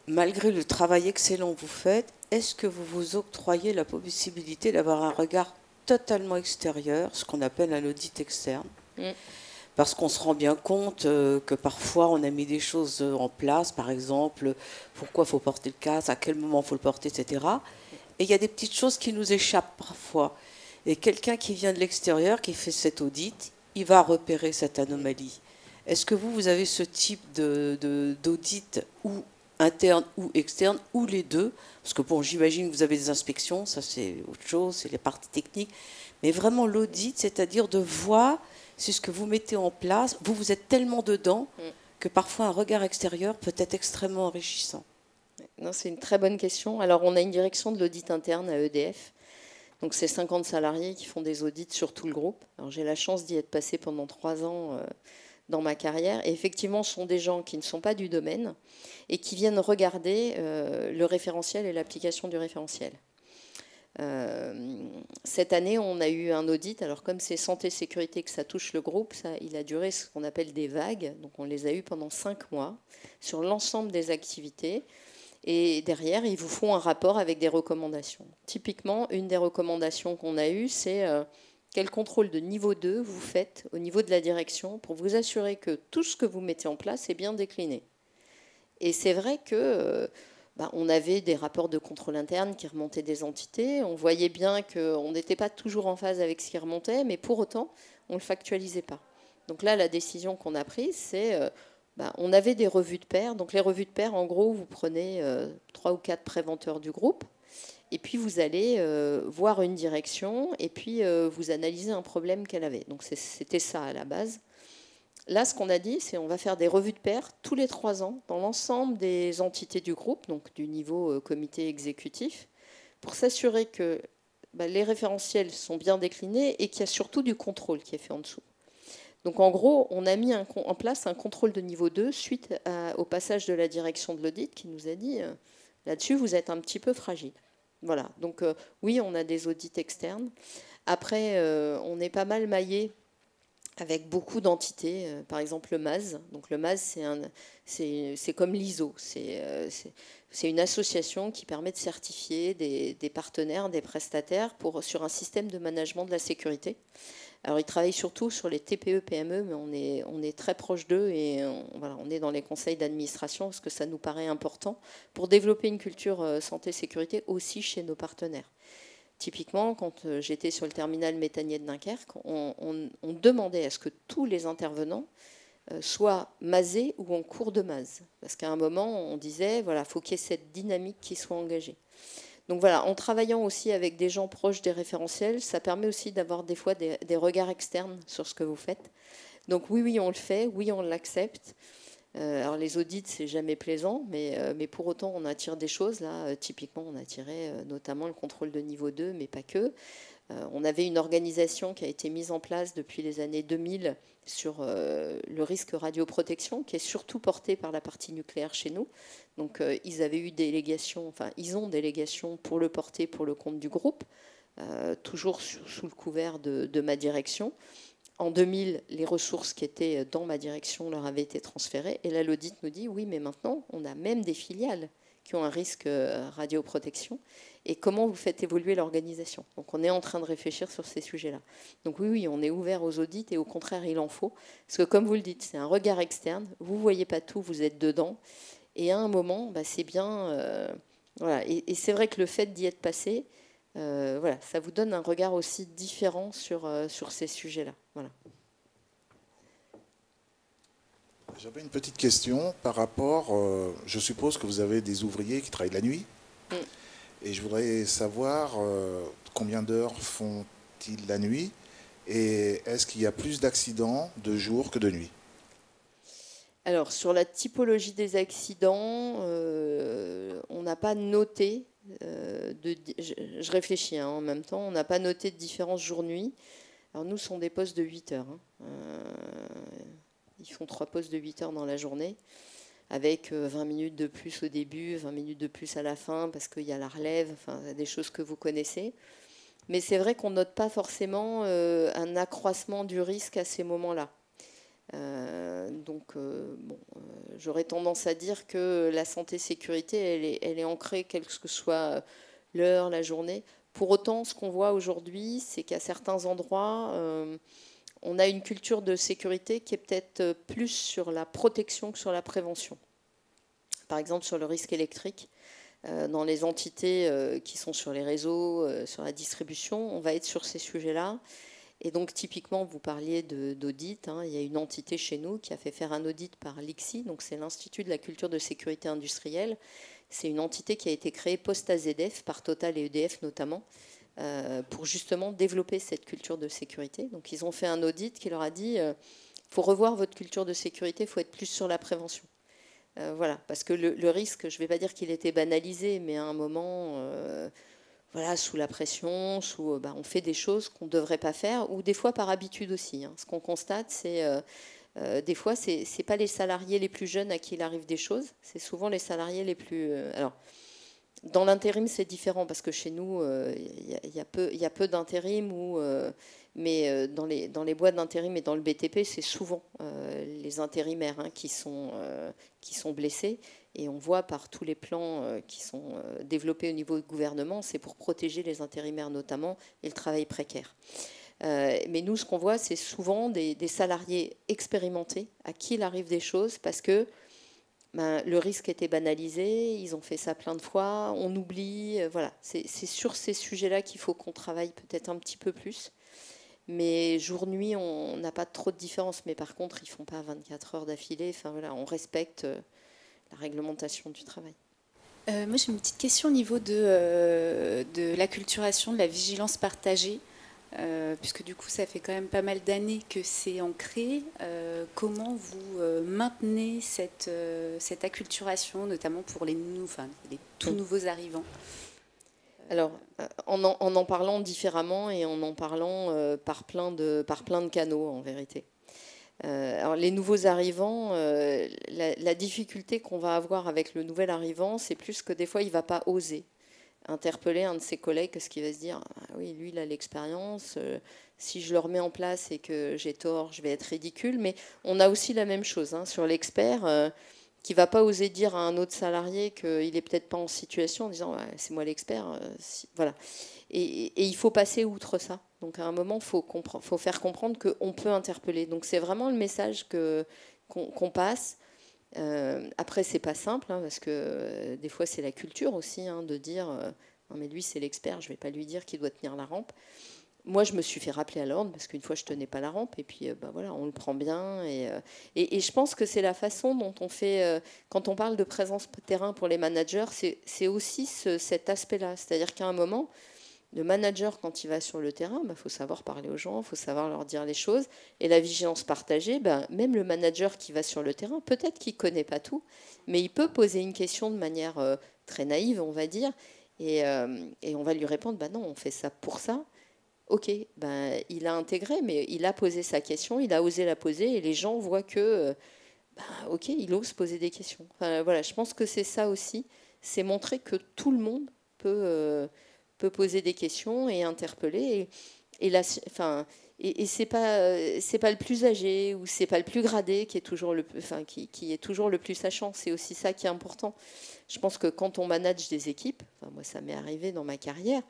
Malgré le travail excellent que vous faites, est-ce que vous vous octroyez la possibilité d'avoir un regard totalement extérieur, ce qu'on appelle un audit externe ? Parce qu'on se rend bien compte que parfois on a mis des choses en place, par exemple, pourquoi il faut porter le casque, à quel moment il faut le porter, etc. Et il y a des petites choses qui nous échappent parfois. Et quelqu'un qui vient de l'extérieur, qui fait cet audit, il va repérer cette anomalie. Est-ce que vous avez ce type d'audit ou interne ou externe, ou les deux ? Parce que bon, j'imagine que vous avez des inspections, ça c'est autre chose, c'est les parties techniques. Mais vraiment l'audit, c'est-à-dire de voir... C'est ce que vous mettez en place. Vous êtes tellement dedans que parfois un regard extérieur peut être extrêmement enrichissant. Non, c'est une très bonne question. Alors, on a une direction de l'audit interne à EDF. Donc, c'est 50 salariés qui font des audits sur tout le groupe. Alors, j'ai la chance d'y être passée pendant 3 ans dans ma carrière. Et effectivement, ce sont des gens qui ne sont pas du domaine et qui viennent regarder le référentiel et l'application du référentiel. Cette année, on a eu un audit. Alors, comme c'est santé-sécurité que ça touche le groupe, il a duré ce qu'on appelle des vagues. Donc, on les a eues pendant 5 mois sur l'ensemble des activités. Et derrière, ils vous font un rapport avec des recommandations. Typiquement, une des recommandations qu'on a eues, c'est quel contrôle de niveau 2 vous faites au niveau de la direction pour vous assurer que tout ce que vous mettez en place est bien décliné. Et c'est vrai que... on avait des rapports de contrôle interne qui remontaient des entités. On voyait bien qu'on n'était pas toujours en phase avec ce qui remontait, mais pour autant, on ne le factualisait pas. Donc là, la décision qu'on a prise, c'est... on avait des revues de pairs. Donc les revues de pairs, en gros, vous prenez 3 ou 4 préventeurs du groupe, et puis vous allez voir une direction, et puis vous analysez un problème qu'elle avait. Donc c'était ça à la base. Là, ce qu'on a dit, c'est qu'on va faire des revues de pairs tous les 3 ans dans l'ensemble des entités du groupe, donc du niveau comité exécutif, pour s'assurer que les référentiels sont bien déclinés et qu'il y a surtout du contrôle qui est fait en dessous. Donc en gros, on a mis en place un contrôle de niveau 2 suite au passage de la direction de l'audit qui nous a dit là-dessus, vous êtes un petit peu fragile. Voilà, donc oui, on a des audits externes. Après, on est pas mal maillé avec beaucoup d'entités. Par exemple, le MAS. Donc, le MAS, c'est comme l'ISO. C'est une association qui permet de certifier des partenaires, des prestataires sur un système de management de la sécurité. Alors, ils travaillent surtout sur les TPE, PME, mais on est très proche d'eux et on est dans les conseils d'administration parce que ça nous paraît important pour développer une culture santé-sécurité aussi chez nos partenaires. Typiquement, quand j'étais sur le terminal méthanier de Dunkerque, on demandait à ce que tous les intervenants soient masés ou en cours de mase. Parce qu'à un moment, on disait, voilà, faut qu'il y ait cette dynamique qui soit engagée. Donc voilà, en travaillant aussi avec des gens proches des référentiels, ça permet aussi d'avoir des fois des regards externes sur ce que vous faites. Donc oui, on le fait, oui, on l'accepte. Alors les audits, c'est jamais plaisant, mais pour autant, on attire des choses. Là, typiquement, on attirait notamment le contrôle de niveau 2, mais pas que. On avait une organisation qui a été mise en place depuis les années 2000 sur le risque radioprotection, qui est surtout porté par la partie nucléaire chez nous. Donc, ils avaient eu délégation, enfin, ils ont délégation pour le porter pour le compte du groupe, toujours sous le couvert de ma direction. En 2000, les ressources qui étaient dans ma direction leur avaient été transférées. Et là, l'audit nous dit, oui, mais maintenant, on a même des filiales qui ont un risque radioprotection. Et comment vous faites évoluer l'organisation? Donc, on est en train de réfléchir sur ces sujets-là. Donc, oui, on est ouvert aux audits et au contraire, il en faut. Parce que, comme vous le dites, c'est un regard externe. Vous ne voyez pas tout, vous êtes dedans. Et à un moment, c'est bien... voilà. Et c'est vrai que le fait d'y être passé, voilà, ça vous donne un regard aussi différent sur ces sujets-là. Voilà. J'avais une petite question par rapport... je suppose que vous avez des ouvriers qui travaillent la nuit. Et je voudrais savoir combien d'heures font-ils la nuit et est-ce qu'il y a plus d'accidents de jour que de nuit? Alors, sur la typologie des accidents, on n'a pas noté, je réfléchis en même temps, on n'a pas noté de différence jour-nuit. Alors, nous, ce sont des postes de 8 heures. Ils font 3 postes de 8 heures dans la journée, avec 20 minutes de plus au début, 20 minutes de plus à la fin, parce qu'il y a la relève, enfin, des choses que vous connaissez. Mais c'est vrai qu'on ne note pas forcément un accroissement du risque à ces moments-là. J'aurais tendance à dire que la santé-sécurité, elle est ancrée, quelle que soit l'heure, la journée. Pour autant, ce qu'on voit aujourd'hui, c'est qu'à certains endroits, on a une culture de sécurité qui est peut-être plus sur la protection que sur la prévention. Par exemple, sur le risque électrique, dans les entités qui sont sur les réseaux, sur la distribution, on va être sur ces sujets-là. Et donc, typiquement, vous parliez d'audit. Il y a une entité chez nous qui a fait faire un audit par l'ICSI, donc c'est l'Institut de la culture de sécurité industrielle. C'est une entité qui a été créée post-AZF par Total et EDF notamment, pour justement développer cette culture de sécurité. Donc, ils ont fait un audit qui leur a dit faut revoir votre culture de sécurité, il faut être plus sur la prévention. Voilà, parce que le risque, je ne vais pas dire qu'il était banalisé, mais à un moment, voilà, sous la pression, on fait des choses qu'on ne devrait pas faire, ou des fois par habitude aussi. Ce qu'on constate, c'est des fois, ce n'est pas les salariés les plus jeunes à qui il arrive des choses, c'est souvent les salariés les plus... alors, dans l'intérim, c'est différent parce que chez nous, il y a peu d'intérim, mais dans les boîtes d'intérim et dans le BTP, c'est souvent les intérimaires qui sont blessés. Et on voit par tous les plans qui sont développés au niveau du gouvernement, c'est pour protéger les intérimaires notamment et le travail précaire. Mais nous, ce qu'on voit, c'est souvent des salariés expérimentés à qui il arrive des choses parce que le risque était banalisé, ils ont fait ça plein de fois, on oublie. Voilà, c'est sur ces sujets-là qu'il faut qu'on travaille peut-être un petit peu plus. Mais jour-nuit, on n'a pas trop de différence. Mais par contre, ils ne font pas 24 heures d'affilée. Enfin, voilà, on respecte la réglementation du travail. Moi, j'ai une petite question au niveau de l'acculturation, de la vigilance partagée. Puisque du coup ça fait quand même pas mal d'années que c'est ancré, comment vous maintenez cette acculturation, notamment pour les tout nouveaux arrivants? Alors, en parlant différemment et en parlant par plein de canaux en vérité. Alors, les nouveaux arrivants, la difficulté qu'on va avoir avec le nouvel arrivant, c'est plus que des fois il ne va pas oser. interpeller un de ses collègues parce qu'il va se dire ah oui, lui, il a l'expérience. Si je le remets en place et que j'ai tort, je vais être ridicule. Mais on a aussi la même chose hein, sur l'expert qui ne va pas oser dire à un autre salarié qu'il n'est peut-être pas en situation en disant ouais, c'est moi l'expert. Voilà. Et il faut passer outre ça. Donc à un moment, il faut faire comprendre qu'on peut interpeller. Donc c'est vraiment le message qu'on passe. Après, c'est pas simple, hein, parce que des fois, c'est la culture aussi, hein, de dire non, mais lui, c'est l'expert, je vais pas lui dire qu'il doit tenir la rampe. Moi, je me suis fait rappeler à l'ordre, parce qu'une fois, je tenais pas la rampe, et puis voilà, on le prend bien. Et je pense que c'est la façon dont on fait, quand on parle de présence terrain pour les managers, c'est aussi cet aspect-là. C'est-à-dire qu'à un moment, le manager, quand il va sur le terrain, faut savoir parler aux gens, il faut savoir leur dire les choses. Et la vigilance partagée, même le manager qui va sur le terrain, peut-être qu'il ne connaît pas tout, mais il peut poser une question de manière très naïve, on va dire, et on va lui répondre, non, on fait ça pour ça. Ok, il a intégré, mais il a posé sa question, il a osé la poser, et les gens voient que, ok, il ose poser des questions. Enfin, voilà, je pense que c'est ça aussi, c'est montrer que tout le monde peut poser des questions et interpeller. Et c'est pas le plus âgé ou c'est pas le plus gradé qui est toujours qui est toujours le plus sachant. C'est aussi ça qui est important. Je pense que quand on manage des équipes, moi ça m'est arrivé dans ma carrière,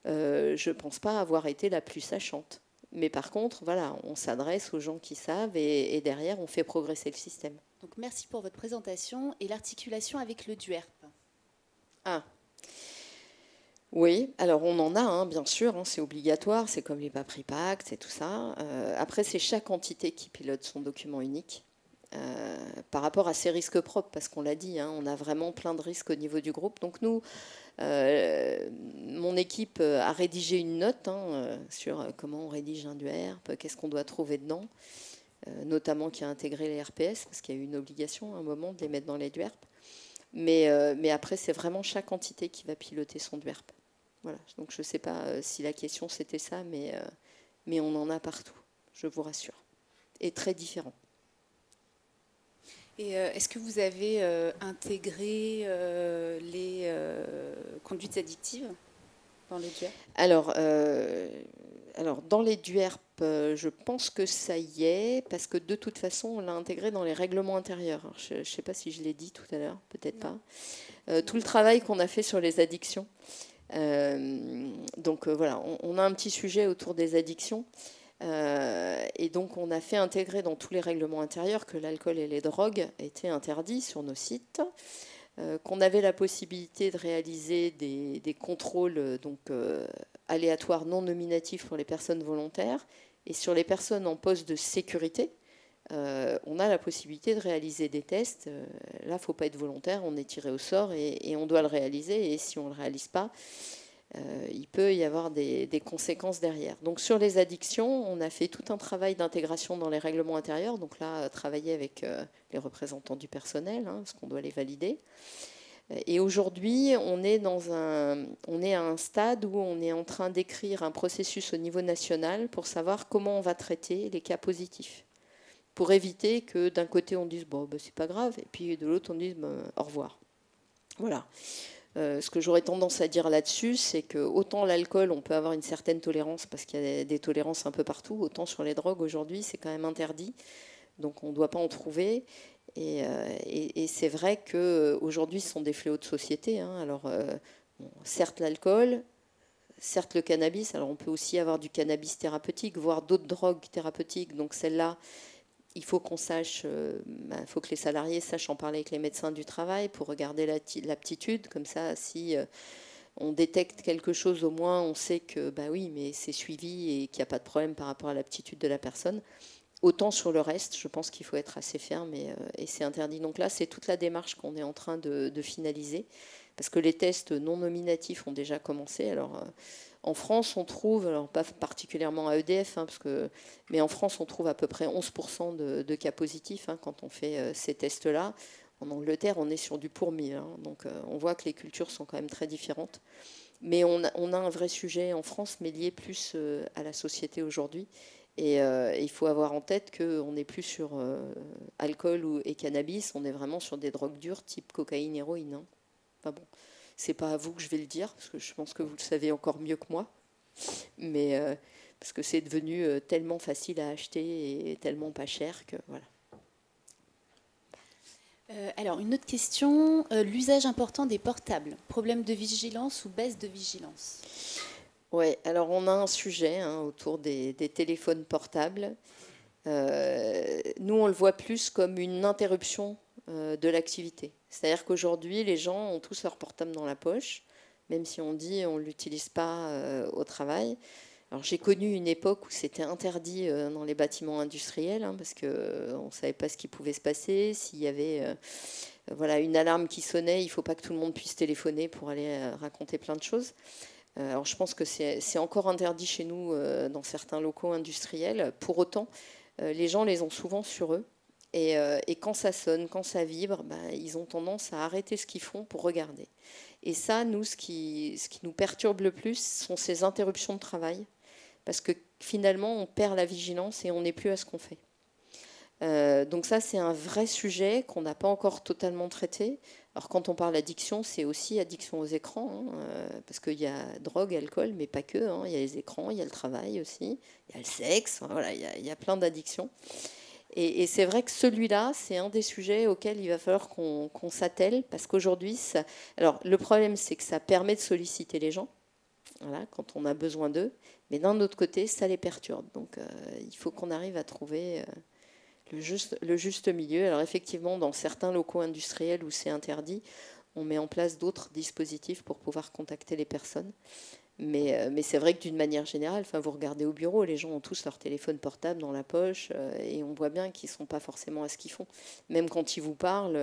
je pense pas avoir été la plus sachante. Mais par contre, voilà, on s'adresse aux gens qui savent et derrière on fait progresser le système. Donc merci pour votre présentation et l'articulation avec le DUERP. Ah. Oui, alors on en a, hein, bien sûr, hein, c'est obligatoire, c'est comme les PAPRIPACT, c'est tout ça. Après, c'est chaque entité qui pilote son document unique par rapport à ses risques propres, parce qu'on l'a dit, hein, on a vraiment plein de risques au niveau du groupe. Donc nous, mon équipe a rédigé une note sur comment on rédige un DUERP, qu'est-ce qu'on doit trouver dedans, notamment qui a intégré les RPS, parce qu'il y a eu une obligation à un moment de les mettre dans les DUERP. Mais après, c'est vraiment chaque entité qui va piloter son DUERP. Voilà. Donc je ne sais pas si la question c'était ça, mais on en a partout, je vous rassure. Et très différent. Et est-ce que vous avez intégré les conduites addictives dans les DUERP ? Alors, dans les DUERP, je pense que ça y est, parce que de toute façon, on l'a intégré dans les règlements intérieurs. Alors, je ne sais pas si je l'ai dit tout à l'heure, peut-être pas. Tout le travail qu'on a fait sur les addictions. Donc voilà, on a un petit sujet autour des addictions. Et donc, on a fait intégrer dans tous les règlements intérieurs que l'alcool et les drogues étaient interdits sur nos sites. Qu'on avait la possibilité de réaliser des contrôles aléatoires non nominatifs pour les personnes volontaires. Et sur les personnes en poste de sécurité, on a la possibilité de réaliser des tests. Là, il ne faut pas être volontaire, on est tiré au sort et on doit le réaliser. Et si on ne le réalise pas, il peut y avoir des conséquences derrière. Donc sur les addictions, on a fait tout un travail d'intégration dans les règlements intérieurs. Donc là, travailler avec les représentants du personnel, parce qu'on doit les valider. Et aujourd'hui, on est à un stade où on est en train d'écrire un processus au niveau national pour savoir comment on va traiter les cas positifs. Pour éviter que d'un côté on dise c'est pas grave, et puis de l'autre on dise au revoir. Voilà. Ce que j'aurais tendance à dire là-dessus, c'est que autant l'alcool, on peut avoir une certaine tolérance parce qu'il y a des tolérances un peu partout, autant sur les drogues aujourd'hui, c'est quand même interdit. Donc on ne doit pas en trouver. Et c'est vrai qu'aujourd'hui, ce sont des fléaux de société. Alors, certes l'alcool, certes le cannabis. Alors on peut aussi avoir du cannabis thérapeutique, voire d'autres drogues thérapeutiques. Donc celle-là, il faut qu'on sache, faut que les salariés sachent en parler avec les médecins du travail pour regarder l'aptitude. Comme ça, si on détecte quelque chose, au moins on sait que oui, mais c'est suivi et qu'il n'y a pas de problème par rapport à l'aptitude de la personne. Autant sur le reste, je pense qu'il faut être assez ferme et c'est interdit. Donc là, c'est toute la démarche qu'on est en train de finaliser, parce que les tests non nominatifs ont déjà commencé. Alors, en France, on trouve, alors pas particulièrement à EDF, mais en France, on trouve à peu près 11% de cas positifs quand on fait ces tests-là. En Angleterre, on est sur du pour 1000. Donc, on voit que les cultures sont quand même très différentes. Mais on a un vrai sujet en France, mais lié plus à la société aujourd'hui. Et il faut avoir en tête qu'on n'est plus sur alcool et cannabis, on est vraiment sur des drogues dures type cocaïne, héroïne. Enfin bon, C'est pas à vous que je vais le dire, parce que je pense que vous le savez encore mieux que moi. Mais parce que c'est devenu tellement facile à acheter et tellement pas cher que voilà. Alors, une autre question, l'usage important des portables. Problème de vigilance ou baisse de vigilance? Oui, alors on a un sujet autour des téléphones portables. Nous, on le voit plus comme une interruption de l'activité. C'est-à-dire qu'aujourd'hui, les gens ont tous leur portable dans la poche, même si on dit on ne l'utilise pas au travail. Alors, j'ai connu une époque où c'était interdit dans les bâtiments industriels, parce qu'on ne savait pas ce qui pouvait se passer. S'il y avait voilà, une alarme qui sonnait, il ne faut pas que tout le monde puisse téléphoner pour aller raconter plein de choses. Alors, je pense que c'est encore interdit chez nous dans certains locaux industriels. Pour autant, les gens les ont souvent sur eux. Et quand ça sonne, quand ça vibre, ils ont tendance à arrêter ce qu'ils font pour regarder. Et ça, nous, ce qui nous perturbe le plus sont ces interruptions de travail. Parce que finalement, on perd la vigilance et on n'est plus à ce qu'on fait. Donc ça, c'est un vrai sujet qu'on n'a pas encore totalement traité. Alors quand on parle d'addiction, c'est aussi addiction aux écrans, parce qu'il y a drogue, alcool, mais pas que. Il y a les écrans, il y a le travail aussi, il y a le sexe, voilà, il y a plein d'addictions. Et c'est vrai que celui-là, c'est un des sujets auxquels il va falloir qu'on s'attelle, parce qu'aujourd'hui, alors le problème, c'est que ça permet de solliciter les gens, voilà, quand on a besoin d'eux, mais d'un autre côté, ça les perturbe. Donc il faut qu'on arrive à trouver le juste milieu. Alors effectivement, dans certains locaux industriels où c'est interdit, on met en place d'autres dispositifs pour pouvoir contacter les personnes. Mais c'est vrai que d'une manière générale, vous regardez au bureau, les gens ont tous leur téléphone portable dans la poche et on voit bien qu'ils ne sont pas forcément à ce qu'ils font. Même quand ils vous parlent,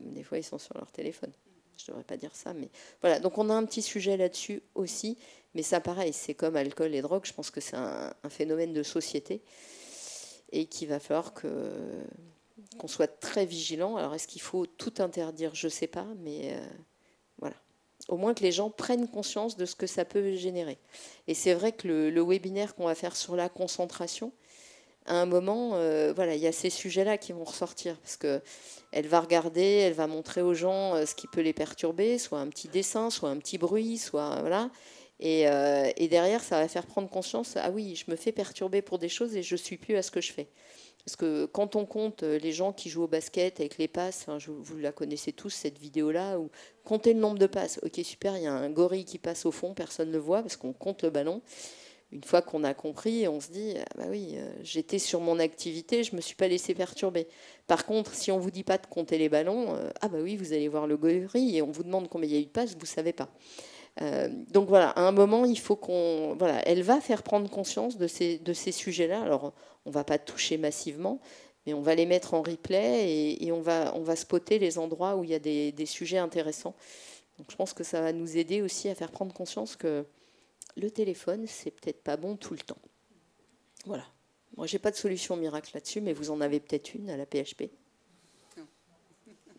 des fois ils sont sur leur téléphone. Je ne devrais pas dire ça, mais voilà. Donc on a un petit sujet là-dessus aussi, mais ça pareil, c'est comme alcool et drogue, je pense que c'est un phénomène de société et qu'il va falloir qu'on soit très vigilant. Alors est-ce qu'il faut tout interdire? Je ne sais pas, mais voilà. Au moins que les gens prennent conscience de ce que ça peut générer. Et c'est vrai que le webinaire qu'on va faire sur la concentration, à un moment, voilà, il y a ces sujets-là qui vont ressortir, parce qu'elle va regarder, elle va montrer aux gens ce qui peut les perturber, soit un petit dessin, soit un petit bruit, soit voilà. Et derrière, ça va faire prendre conscience, ah oui, je me fais perturber pour des choses et je ne suis plus à ce que je fais. Parce que quand on compte les gens qui jouent au basket avec les passes, vous la connaissez tous, cette vidéo-là, où compter le nombre de passes. Ok, super, il y a un gorille qui passe au fond, personne ne le voit parce qu'on compte le ballon. Une fois qu'on a compris, on se dit, ah bah oui, j'étais sur mon activité, je ne me suis pas laissé perturber. Par contre, si on ne vous dit pas de compter les ballons, ah bah oui, vous allez voir le gorille et on vous demande combien il y a eu de passes, vous ne savez pas. Donc voilà, à un moment, il faut qu'on... Voilà, elle va faire prendre conscience de ces sujets-là. Alors, on ne va pas toucher massivement, mais on va les mettre en replay et on va spotter les endroits où il y a des sujets intéressants. Donc je pense que ça va nous aider aussi à faire prendre conscience que le téléphone, c'est peut-être pas bon tout le temps. Voilà. Moi, j'ai pas de solution miracle là-dessus, mais vous en avez peut-être une à la PHP?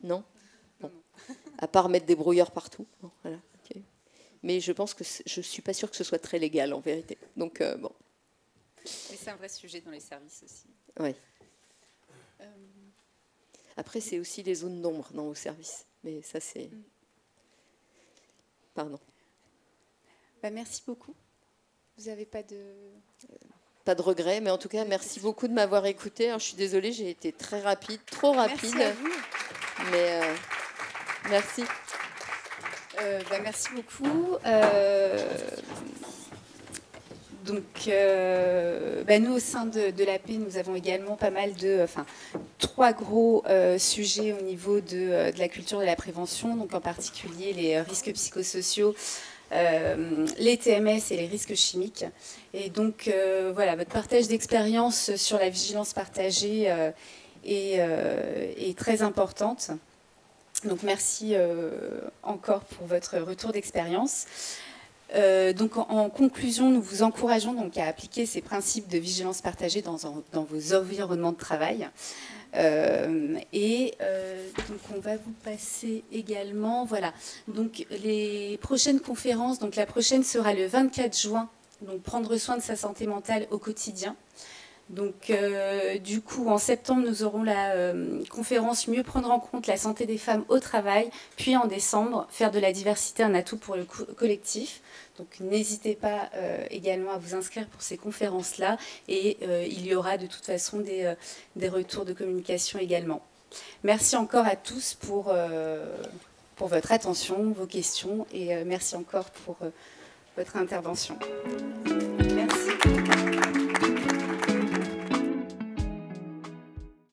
Non. Bon. À part mettre des brouilleurs partout. Bon, voilà. Okay. Mais je pense que je suis pas sûre que ce soit très légal en vérité. Donc bon. Mais c'est un vrai sujet dans les services aussi. Oui. Après, c'est aussi les zones d'ombre dans vos services. Mais ça, c'est... Pardon. Bah, merci beaucoup. Vous n'avez pas de... Pas de regret, mais en tout cas, merci beaucoup de m'avoir écouté. Alors, je suis désolée, j'ai été très rapide, trop rapide. Merci à vous. Mais merci. Bah, merci beaucoup. Donc, nous, au sein de l'AP, nous avons également pas mal trois gros sujets au niveau de la culture de la prévention, donc en particulier les risques psychosociaux, les TMS et les risques chimiques. Et donc, voilà, votre partage d'expérience sur la vigilance partagée est très importante. Donc, merci encore pour votre retour d'expérience. Donc en conclusion, nous vous encourageons donc à appliquer ces principes de vigilance partagée dans vos environnements de travail. Donc on va vous passer également, voilà. Donc les prochaines conférences, donc la prochaine sera le 24 juin. Donc prendre soin de sa santé mentale au quotidien. Donc, du coup, en septembre, nous aurons la conférence « Mieux prendre en compte la santé des femmes au travail », puis en décembre, « Faire de la diversité un atout pour le collectif ». Donc, n'hésitez pas également à vous inscrire pour ces conférences-là, et il y aura de toute façon des retours de communication également. Merci encore à tous pour votre attention, vos questions, et merci encore pour votre intervention.